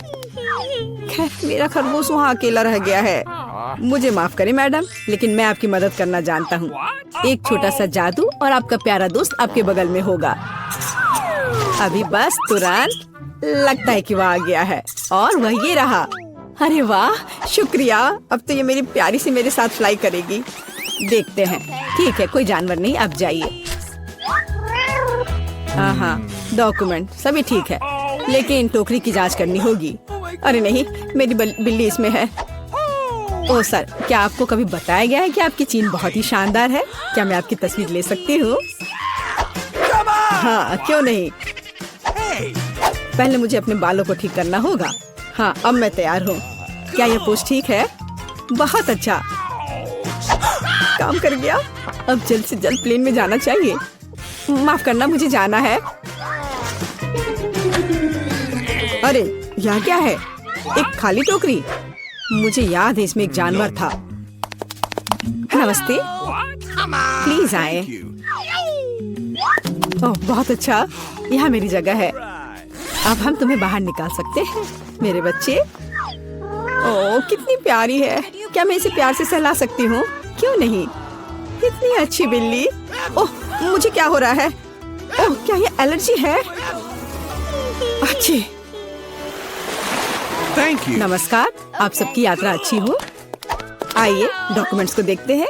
खैर, मेरा खरगोश वहाँ अकेला रह गया है। मुझे माफ करें मैडम, लेकिन मैं आपकी मदद करना जानता हूँ। एक छोटा सा जादू और आपका प्यारा दोस्त आपके बगल में होगा। अभी बस तुरंत, लगता है कि वह आ गया है, और वह ये रहा। अरे वाह, शुक्रिया। अब तो ये मेरी प्यारी सी मेरे साथ फ्लाई करेगी। देखते हैं। ठीक है, कोई जानवर नहीं, आप जाइए। हाँ, डॉक्यूमेंट सभी ठीक है, लेकिन टोकरी की जांच करनी होगी। अरे नहीं, मेरी बिल्ली इसमें है। ओह सर, क्या आपको कभी बताया गया है कि आपकी चीन बहुत ही शानदार है? क्या मैं आपकी तस्वीर ले सकती हूँ? हाँ, क्यों नहीं। पहले मुझे अपने बालों को ठीक करना होगा। हाँ, अब मैं तैयार हूँ। क्या ये पोस्ट ठीक है? बहुत अच्छा, काम कर गया। अब जल्द से जल्द प्लेन में जाना चाहिए। माफ करना, मुझे जाना है। अरे यहाँ क्या है? एक खाली टोकरी। मुझे याद है इसमें एक जानवर था। नमस्ते, प्लीज आए। ओह बहुत अच्छा, यहाँ मेरी जगह है। अब हम तुम्हें बाहर निकाल सकते हैं मेरे बच्चे। ओह कितनी प्यारी है, क्या मैं इसे प्यार से सहला सकती हूँ? क्यों नहीं, कितनी अच्छी बिल्ली। ओह मुझे क्या हो रहा है? ओह क्या ये एलर्जी है? अच्छी। Thank you. नमस्कार, आप सबकी यात्रा अच्छी हो। आइए डॉक्यूमेंट्स को देखते हैं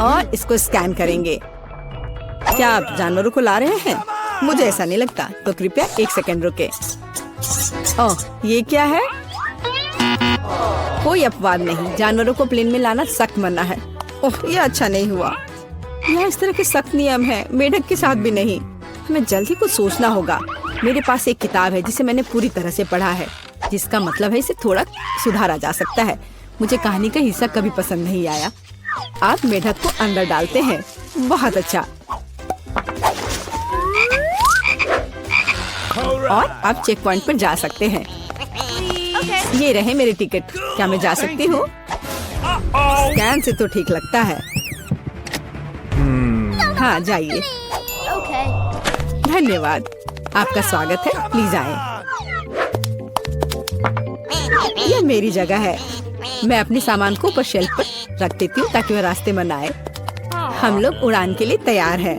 और इसको स्कैन करेंगे। क्या आप जानवरों को ला रहे हैं? मुझे ऐसा नहीं लगता, तो कृपया 1 सेकंड रुके। ओह ये क्या है? कोई अपवाद नहीं, जानवरों को प्लेन में लाना सख्त मना है। ओह ये अच्छा नहीं हुआ। यहाँ इस तरह के सख्त नियम हैं, मेढक के साथ भी नहीं। हमें जल्द ही कुछ सोचना होगा। मेरे पास एक किताब है जिसे मैंने पूरी तरह से पढ़ा है, जिसका मतलब है इसे थोड़ा सुधारा जा सकता है। मुझे कहानी का हिस्सा कभी पसंद नहीं आया। आप मेढक को अंदर डालते हैं, बहुत अच्छा। और आप चेक पॉइंट पर जा सकते हैं। ये रहे मेरे टिकट, क्या मैं जा सकती हूँ? स्कैन से तो ठीक लगता है। हाँ जाइए। धन्यवाद, आपका स्वागत है, प्लीज आए। यह मेरी जगह है। मैं अपने सामान को ऊपर शेल्फ पर रख देती हूँ ताकि वह रास्ते में न आए। हम लोग उड़ान के लिए तैयार हैं।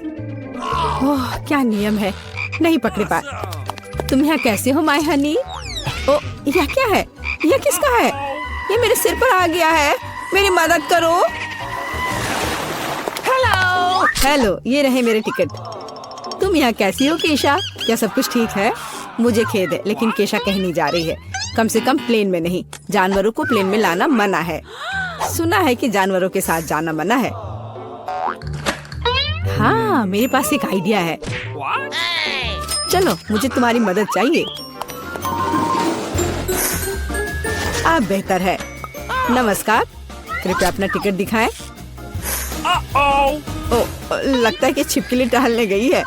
ओह क्या नियम है, नहीं पकड़े पाए। तुम यहाँ कैसे हो माय हनी? ओ यह क्या है? यह किसका है? ये मेरे सिर पर आ गया है, मेरी मदद करो। हेलो, ये रहे मेरे टिकट। तुम यहाँ कैसी हो केशा? क्या सब कुछ ठीक है? मुझे खेद है, लेकिन केशा कहीं नहीं जा रही है, कम से कम प्लेन में नहीं। जानवरों को प्लेन में लाना मना है। सुना है कि जानवरों के साथ जाना मना है। हाँ मेरे पास एक आइडिया है। चलो मुझे तुम्हारी मदद चाहिए। आप बेहतर है। नमस्कार, कृपया अपना टिकट दिखाएं। ओ, लगता है कि छिपकली टहलने गई है।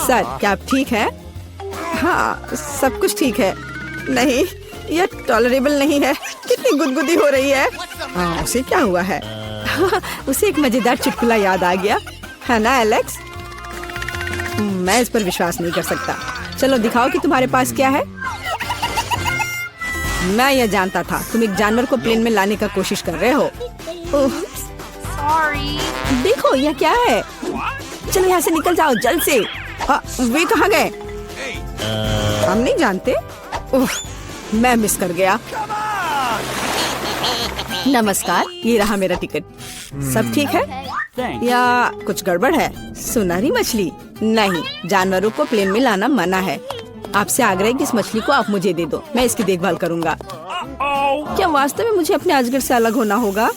सर क्या आप ठीक हैं? हाँ सब कुछ ठीक है। नहीं यह टॉलरेबल नहीं है, कितनी गुदगुदी हो रही है। हाँ उसे क्या हुआ है? उसे एक मजेदार चुटकुला याद आ गया है ना एलेक्स? मैं इस पर विश्वास नहीं कर सकता। चलो दिखाओ कि तुम्हारे पास क्या है। मैं यह जानता था, तुम एक जानवर को प्लेन में लाने का कोशिश कर रहे हो। ओह देखो यह क्या है? चलो यहाँ से निकल जाओ जल्द से। वे कहाँ गए? हम नहीं जानते। ओह मैं मिस कर गया। नमस्कार, ये रहा मेरा टिकट। सब ठीक है या कुछ गड़बड़ है? सुनहरी मछली नहीं, जानवरों को प्लेन में लाना मना है। आपसे आग्रह है कि इस मछली को आप मुझे दे दो, मैं इसकी देखभाल करूंगा। क्या वास्तव में मुझे अपने अजगर से अलग होना होगा?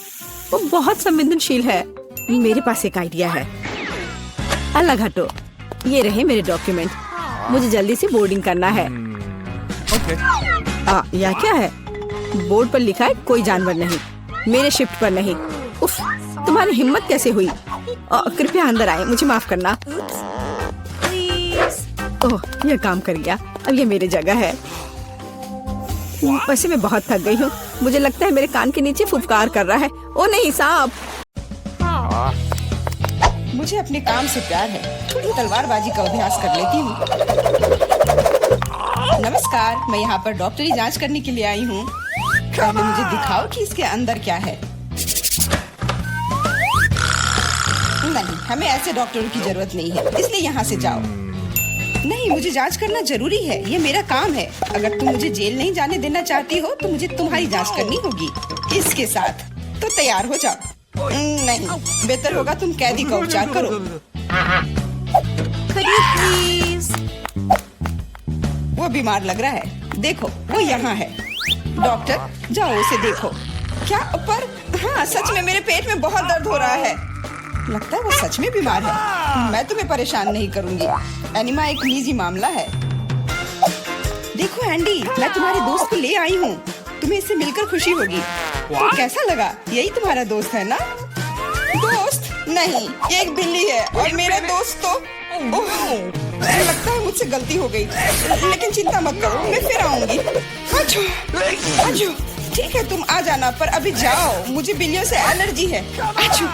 वो बहुत संवेदनशील है। मेरे पास एक आइडिया है। अलग हटो। ये रहे मेरे डॉक्यूमेंट। मुझे जल्दी से बोर्डिंग करना है। यह क्या है? बोर्ड पर लिखा है कोई जानवर नहीं, मेरे शिफ्ट पर नहीं। उफ, तुम्हारी हिम्मत कैसे हुई? कृपया अंदर आए, मुझे माफ करना। ओह, यह काम कर गया। अब ये मेरी जगह है। वैसे मैं बहुत थक गई हूँ। मुझे लगता है मेरे कान के नीचे फुफकार कर रहा है। ओ नहीं, सांप। मुझे अपने काम से प्यार है। थोड़ी तलवारबाजी का अभ्यास कर लेती हूँ। नमस्कार, मैं यहाँ पर डॉक्टरी जांच करने के लिए आई हूँ। पहले मुझे दिखाओ कि इसके अंदर क्या है। नहीं, हमें ऐसे डॉक्टरों की जरूरत नहीं है, इसलिए यहाँ से जाओ। नहीं, मुझे जांच करना जरूरी है। ये मेरा काम है। अगर तुम मुझे जेल नहीं जाने देना चाहती हो तो मुझे तुम्हारी जांच करनी होगी। इसके साथ तो तैयार हो जाओ। नहीं, बेहतर होगा तुम कैदी का उपचार करो। प्लीज। वो बीमार लग रहा है। देखो, वो यहाँ है। डॉक्टर, जाओ उसे देखो। क्या? पर हाँ, सच में मेरे पेट में बहुत दर्द हो रहा है। लगता है वो सच में बीमार है। मैं तुम्हें परेशान नहीं करूंगी। एनिमा एक निजी मामला है। देखो एंडी, मैं तुम्हारे दोस्त को ले आई हूँ। तुम्हें इससे मिलकर खुशी होगी। तो कैसा लगा? यही तुम्हारा दोस्त है ना? दोस्त? नहीं, ये एक बिल्ली है और मेरा दोस्त तो मुझे लगता है मुझसे गलती हो गई। लेकिन चिंता मत करो, मैं फिर आऊंगी। आजो, आजो। ठीक है, तुम आ जाना, पर अभी जाओ। मुझे बिल्लियों से एलर्जी है। आजो।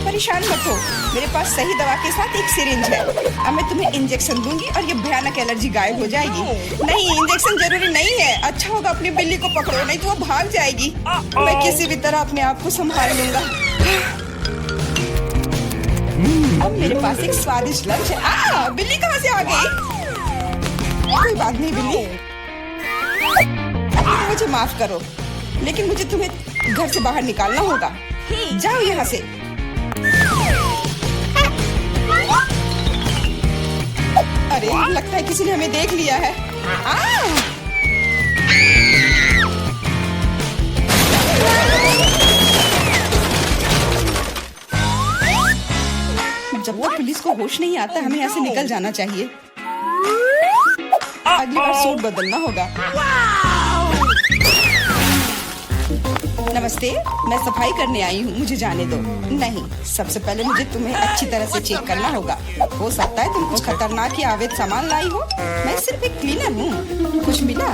परेशान मत हो, मेरे पास सही दवा के साथ एक सिरिंज है। अब मैं तुम्हें इंजेक्शन दूंगी और ये भयानक एलर्जी गायब हो जाएगी। नहीं, इंजेक्शन जरूरी नहीं है। अच्छा होगा अपनी बिल्ली को पकड़ो, नहीं तो वो भाग जाएगी। मैं किसी भी तरह अपने आप को संभाल लूंगा। अब मेरे पास एक स्वादिष्ट लंच है। बिल्ली कहाँ से आ गई? कोई बात नहीं बिल्ली, मुझे माफ करो, लेकिन मुझे तुम्हें घर से बाहर निकालना होगा। जाओ यहाँ से। अरे, लगता है किसी ने हमें देख लिया है। जब तक पुलिस को होश नहीं आता, हमें यहाँ से निकल जाना चाहिए। अगली बार सूट बदलना होगा। नमस्ते, मैं सफाई करने आई हूँ, मुझे जाने दो। नहीं, सबसे पहले मुझे तुम्हें अच्छी तरह से चेक करना होगा। हो सकता है तुम कुछ खतरनाक या अवैध सामान लाई हो। मैं सिर्फ एक क्लीनर हूँ। कुछ मिला?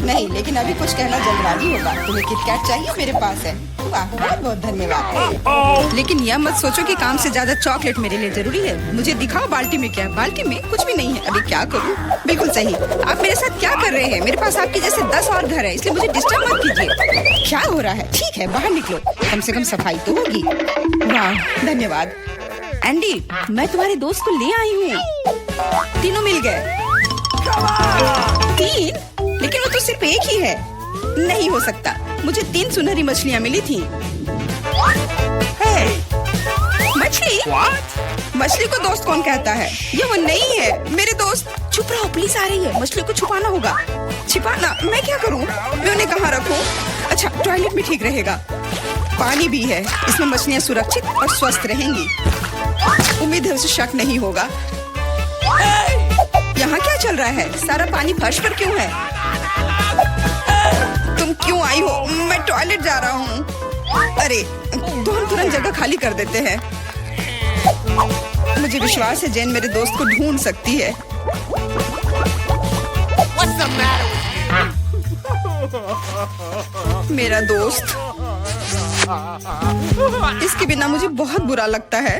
नहीं, लेकिन अभी कुछ कहना जल्दबाजी होगा। तुम्हें किटकैट चाहिए? मेरे पास है। वाह, बहुत बहुत धन्यवाद। लेकिन यह मत सोचो कि काम से ज्यादा चॉकलेट मेरे लिए जरूरी है। मुझे दिखाओ बाल्टी में क्या है। बाल्टी में कुछ भी नहीं है। अभी क्या करूँ? बिल्कुल सही। आप मेरे साथ क्या कर रहे हैं? मेरे पास आपके जैसे 10 और घर है, इसलिए मुझे डिस्टर्ब मत कीजिए। क्या हो रहा है? ठीक है, बाहर निकलो, कम से कम सफाई तो होगी। वाह, धन्यवाद। एंडी, मैं तुम्हारे दोस्त को ले आई हूँ। तीनों मिल गए। 3? लेकिन वो तो सिर्फ एक ही है। नहीं हो सकता, मुझे 3 सुनहरी मछलियाँ मिली थी। मछली? मछली को दोस्त कौन कहता है? ये वो नहीं है मेरे दोस्त। चुप रहो, पुलिस आ रही है। मछली को छुपाना होगा। छिपाना? मैं क्या करूँ? मैं उन्हें कहाँ रखूँ? अच्छा, टॉयलेट में ठीक रहेगा। पानी भी है, इसमें मछलियाँ सुरक्षित और स्वस्थ रहेंगी। उम्मीद है उसे शक नहीं होगा। यहाँ क्या चल रहा है? सारा पानी फर्श पर क्यों है? तुम क्यों आई हो? मैं टॉयलेट जा रहा हूँ। अरे, तो हम तुरंत जगह खाली कर देते हैं। मुझे विश्वास है जेन मेरे दोस्त को ढूंढ सकती है। मेरा दोस्त, इसके बिना मुझे बहुत बुरा लगता है।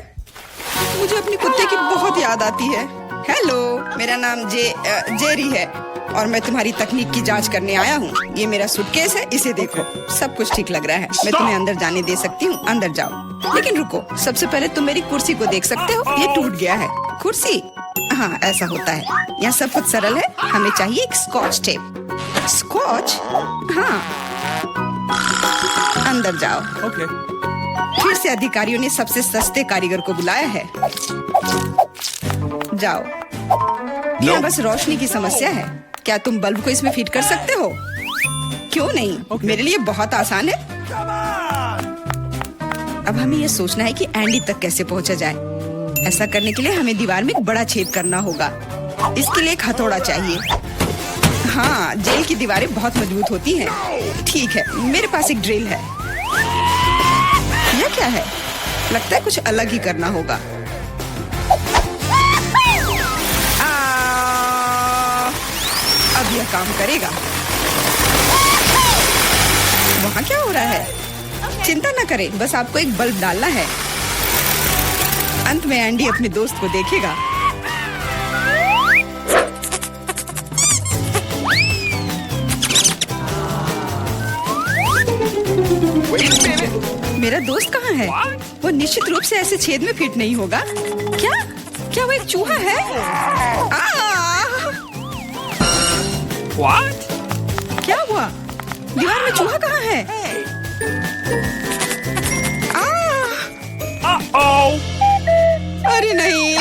मुझे अपने कुत्ते की बहुत याद आती है। हेलो, मेरा नाम जेरी है और मैं तुम्हारी तकनीक की जांच करने आया हूँ। ये मेरा सूटकेस है, इसे देखो। सब कुछ ठीक लग रहा है। मैं तुम्हें अंदर जाने दे सकती हूँ। अंदर जाओ। लेकिन रुको, सबसे पहले तुम मेरी कुर्सी को देख सकते हो। ये टूट गया है। कुर्सी? हाँ, ऐसा होता है। यहाँ सब कुछ सरल है। हमें चाहिए एक स्कॉच टेप। स्कॉच? हाँ, अंदर जाओ। Okay. फिर से अधिकारियों ने सबसे सस्ते कारीगर को बुलाया है। जाओ। यहाँ बस रोशनी की समस्या है। क्या तुम बल्ब को इसमें फिट कर सकते हो? क्यों नहीं, मेरे लिए बहुत आसान है। अब हमें ये सोचना है कि एंडी तक कैसे पहुंचा जाए। ऐसा करने के लिए हमें दीवार में एक बड़ा छेद करना होगा। इसके लिए एक हथौड़ा चाहिए। हाँ, जेल की दीवारें बहुत मजबूत होती हैं। ठीक है, मेरे पास एक ड्रिल है। यह क्या है? लगता है कुछ अलग ही करना होगा। अब यह काम करेगा। वहाँ क्या हो रहा है? चिंता न करें, बस आपको एक बल्ब डालना है। अंत में एंडी अपने दोस्त को देखेगा। मेरा दोस्त कहाँ है? वो निश्चित रूप से ऐसे छेद में फिट नहीं होगा। क्या वो एक चूहा है? What? क्या हुआ? दीवार में चूहा कहाँ है? Uh-oh! अरे नहीं!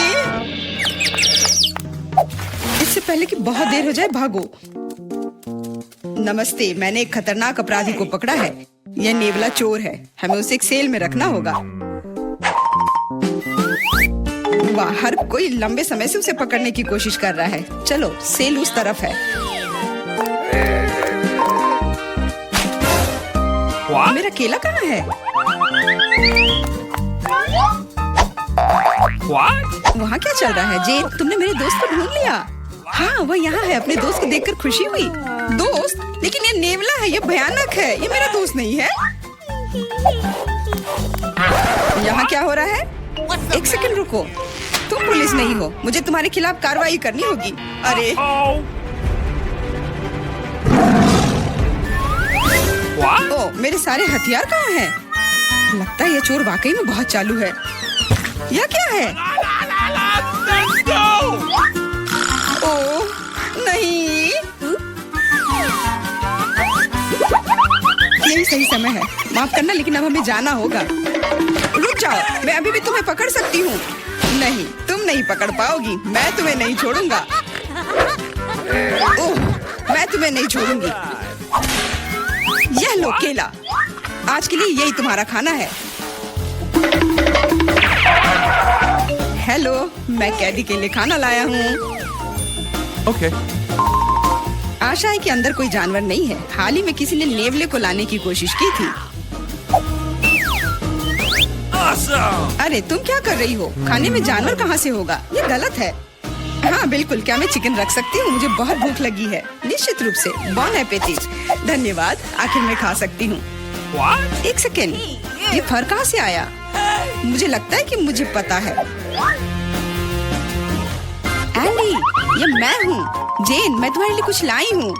इससे पहले कि बहुत देर हो जाए, भागो। नमस्ते, मैंने एक खतरनाक अपराधी को पकड़ा है। यह नेवला चोर है। हमें उसे एक सेल में रखना होगा। वाह, हर कोई लंबे समय से उसे पकड़ने की कोशिश कर रहा है। चलो, सेल उस तरफ है। What? मेरा केला कहाँ है? What? वहाँ क्या चल रहा है? जेन, तुमने मेरे दोस्त को ढूंढ लिया। हाँ, वह यहाँ है। अपने दोस्त को देखकर खुशी हुई। दोस्त? लेकिन ये नेवला है, ये भयानक है। ये मेरा दोस्त नहीं है। यहाँ क्या हो रहा है? एक सेकंड रुको। तुम पुलिस नहीं हो। मुझे तुम्हारे खिलाफ कार्रवाई करनी होगी। अरे Oh! What? ओ, मेरे सारे हथियार कहाँ हैं? लगता है ये चोर वाकई में बहुत चालू है। यह क्या है? Let's go! ओ नहीं, यही सही समय है। माफ करना, लेकिन अब हमें जाना होगा। रुक जाओ, मैं अभी भी तुम्हें पकड़ सकती हूँ। नहीं, तुम नहीं पकड़ पाओगी। मैं तुम्हें नहीं छोड़ूंगा। ओह, मैं तुम्हें नहीं छोड़ूंगी। यह लो केला। आज के लिए यही तुम्हारा खाना है। हेलो, मैं कैदी के लिए खाना लाया हूँ। Okay. आशा है कि अंदर कोई जानवर नहीं है। हाल ही में किसी ने नेवले को लाने की कोशिश की थी। Awesome! अरे तुम क्या कर रही हो? खाने में जानवर कहाँ से होगा? ये गलत है। हाँ बिल्कुल, क्या मैं चिकन रख सकती हूँ? मुझे बहुत भूख लगी है। निश्चित रूप से। बॉन एपेटिट। धन्यवाद, आखिर मैं खा सकती हूँ। What? एक सेकेंड, ये फर कहाँ से आया? मुझे लगता है कि मुझे पता है। एंडी, ये मैं हूँ। जेन, मैं तुम्हारे लिए कुछ लाई हूँ।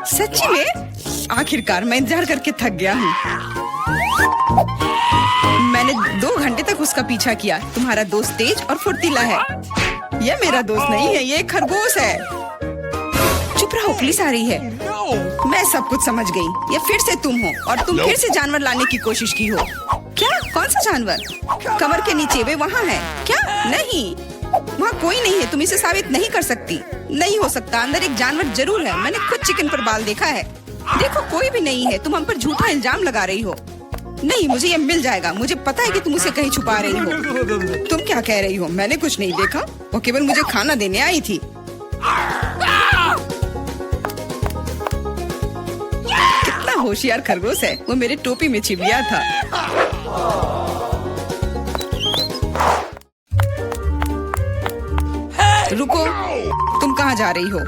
सच्ची में? आखिरकार मैं इंतजार करके थक गया हूँ। मैंने 2 घंटे तक उसका पीछा किया। तुम्हारा दोस्त तेज और फुर्तीला है। यह मेरा दोस्त नहीं है, ये एक खरगोश है। चुप रहो, पुलिस आ रही है। No! मैं सब कुछ समझ गई। ये फिर से तुम हो और तुम फिर से जानवर लाने की कोशिश की हो। क्या? कौन सा जानवर? कमर के नीचे, वे वहाँ है। क्या? नहीं, वहाँ कोई नहीं है। तुम इसे साबित नहीं कर सकती। नहीं हो सकता, अंदर एक जानवर जरूर है। मैंने खुद चिकन पर बाल देखा है। देखो, कोई भी नहीं है। तुम हम पर झूठा इल्जाम लगा रही हो। नहीं, मुझे ये मिल जाएगा। मुझे पता है कि तुम उसे कहीं छुपा रही हो। तुम क्या कह रही हो? मैंने कुछ नहीं देखा। वो केवल मुझे खाना देने आई थी। कितना होशियार खरगोश है। वो मेरे टोपी में छिप गया था। रुको, तुम कहाँ जा रही हो?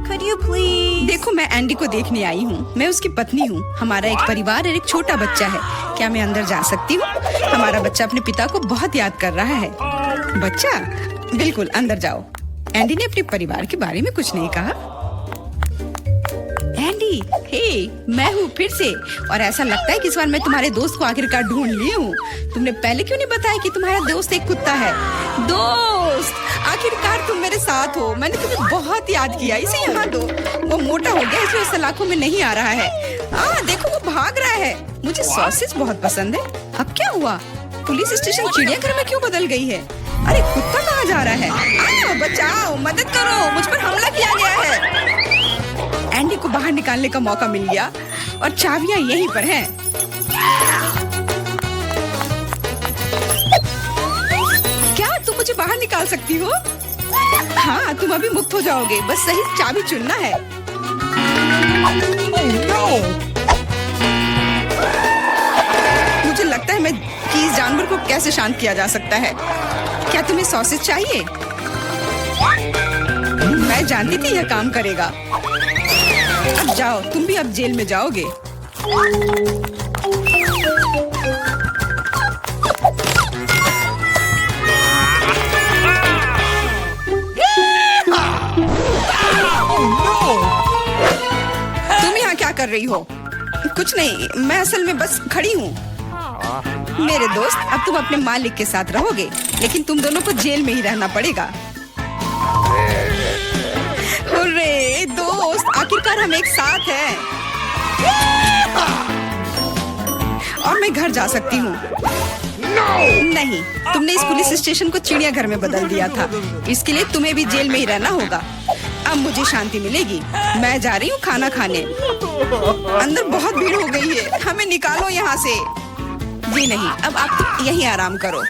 Could you please? देखो, मैं एंडी को देखने आई हूँ। मैं उसकी पत्नी हूँ। हमारा एक परिवार और एक छोटा बच्चा है। क्या मैं अंदर जा सकती हूँ? हमारा बच्चा अपने पिता को बहुत याद कर रहा है। बच्चा? बिल्कुल, अंदर जाओ। एंडी ने अपने परिवार के बारे में कुछ नहीं कहा। एंडी, हे, मैं हूँ फिर से। और ऐसा लगता है कि इस बार मैं तुम्हारे दोस्त को आखिरकार ढूंढ ली हूँ। तुमने पहले क्यों नहीं बताया कि तुम्हारा दोस्त एक कुत्ता है? दोस्त, आखिरकार तुम मेरे साथ हो। मैंने तुम्हें बहुत याद किया। इसे यहाँ दो। वो मोटा हो गया, इसलिए सलाखों में नहीं आ रहा है। देखो, वो भाग रहा है। मुझे सॉसेज बहुत पसंद है। अब क्या हुआ? पुलिस स्टेशन चिड़ियाघर में क्यों बदल गई है? अरे कुत्ता कहाँ जा रहा है? बचाओ, मदद करो, मुझ पर हमला किया गया है। एंडी को बाहर निकालने का मौका मिल गया और चाबियां यहीं पर हैं। क्या तुम मुझे बाहर निकाल सकती हो? हाँ, तुम अभी मुक्त हो जाओगे, बस सही चाबी चुनना है। मुझे लगता है मैं कि इस जानवर को कैसे शांत किया जा सकता है। क्या तुम्हें सॉसेज चाहिए? मैं जानती थी यह काम करेगा। अब जाओ, तुम भी अब जेल में जाओगे। तुम यहाँ क्या कर रही हो? कुछ नहीं, मैं असल में बस खड़ी हूँ। मेरे दोस्त, अब तुम अपने मालिक के साथ रहोगे, लेकिन तुम दोनों को जेल में ही रहना पड़ेगा। हुर्रे दोस्त, आखिरकार हम एक साथ हैं। और मैं घर जा सकती हूँ। नहीं, तुमने इस पुलिस स्टेशन को चिड़ियाघर में बदल दिया था, इसके लिए तुम्हें भी जेल में ही रहना होगा। अब मुझे शांति मिलेगी। मैं जा रही हूँ खाना खाने। अंदर बहुत भीड़ हो गई है, हमें निकालो यहाँ से। जी नहीं, अब आप यहीं आराम करो।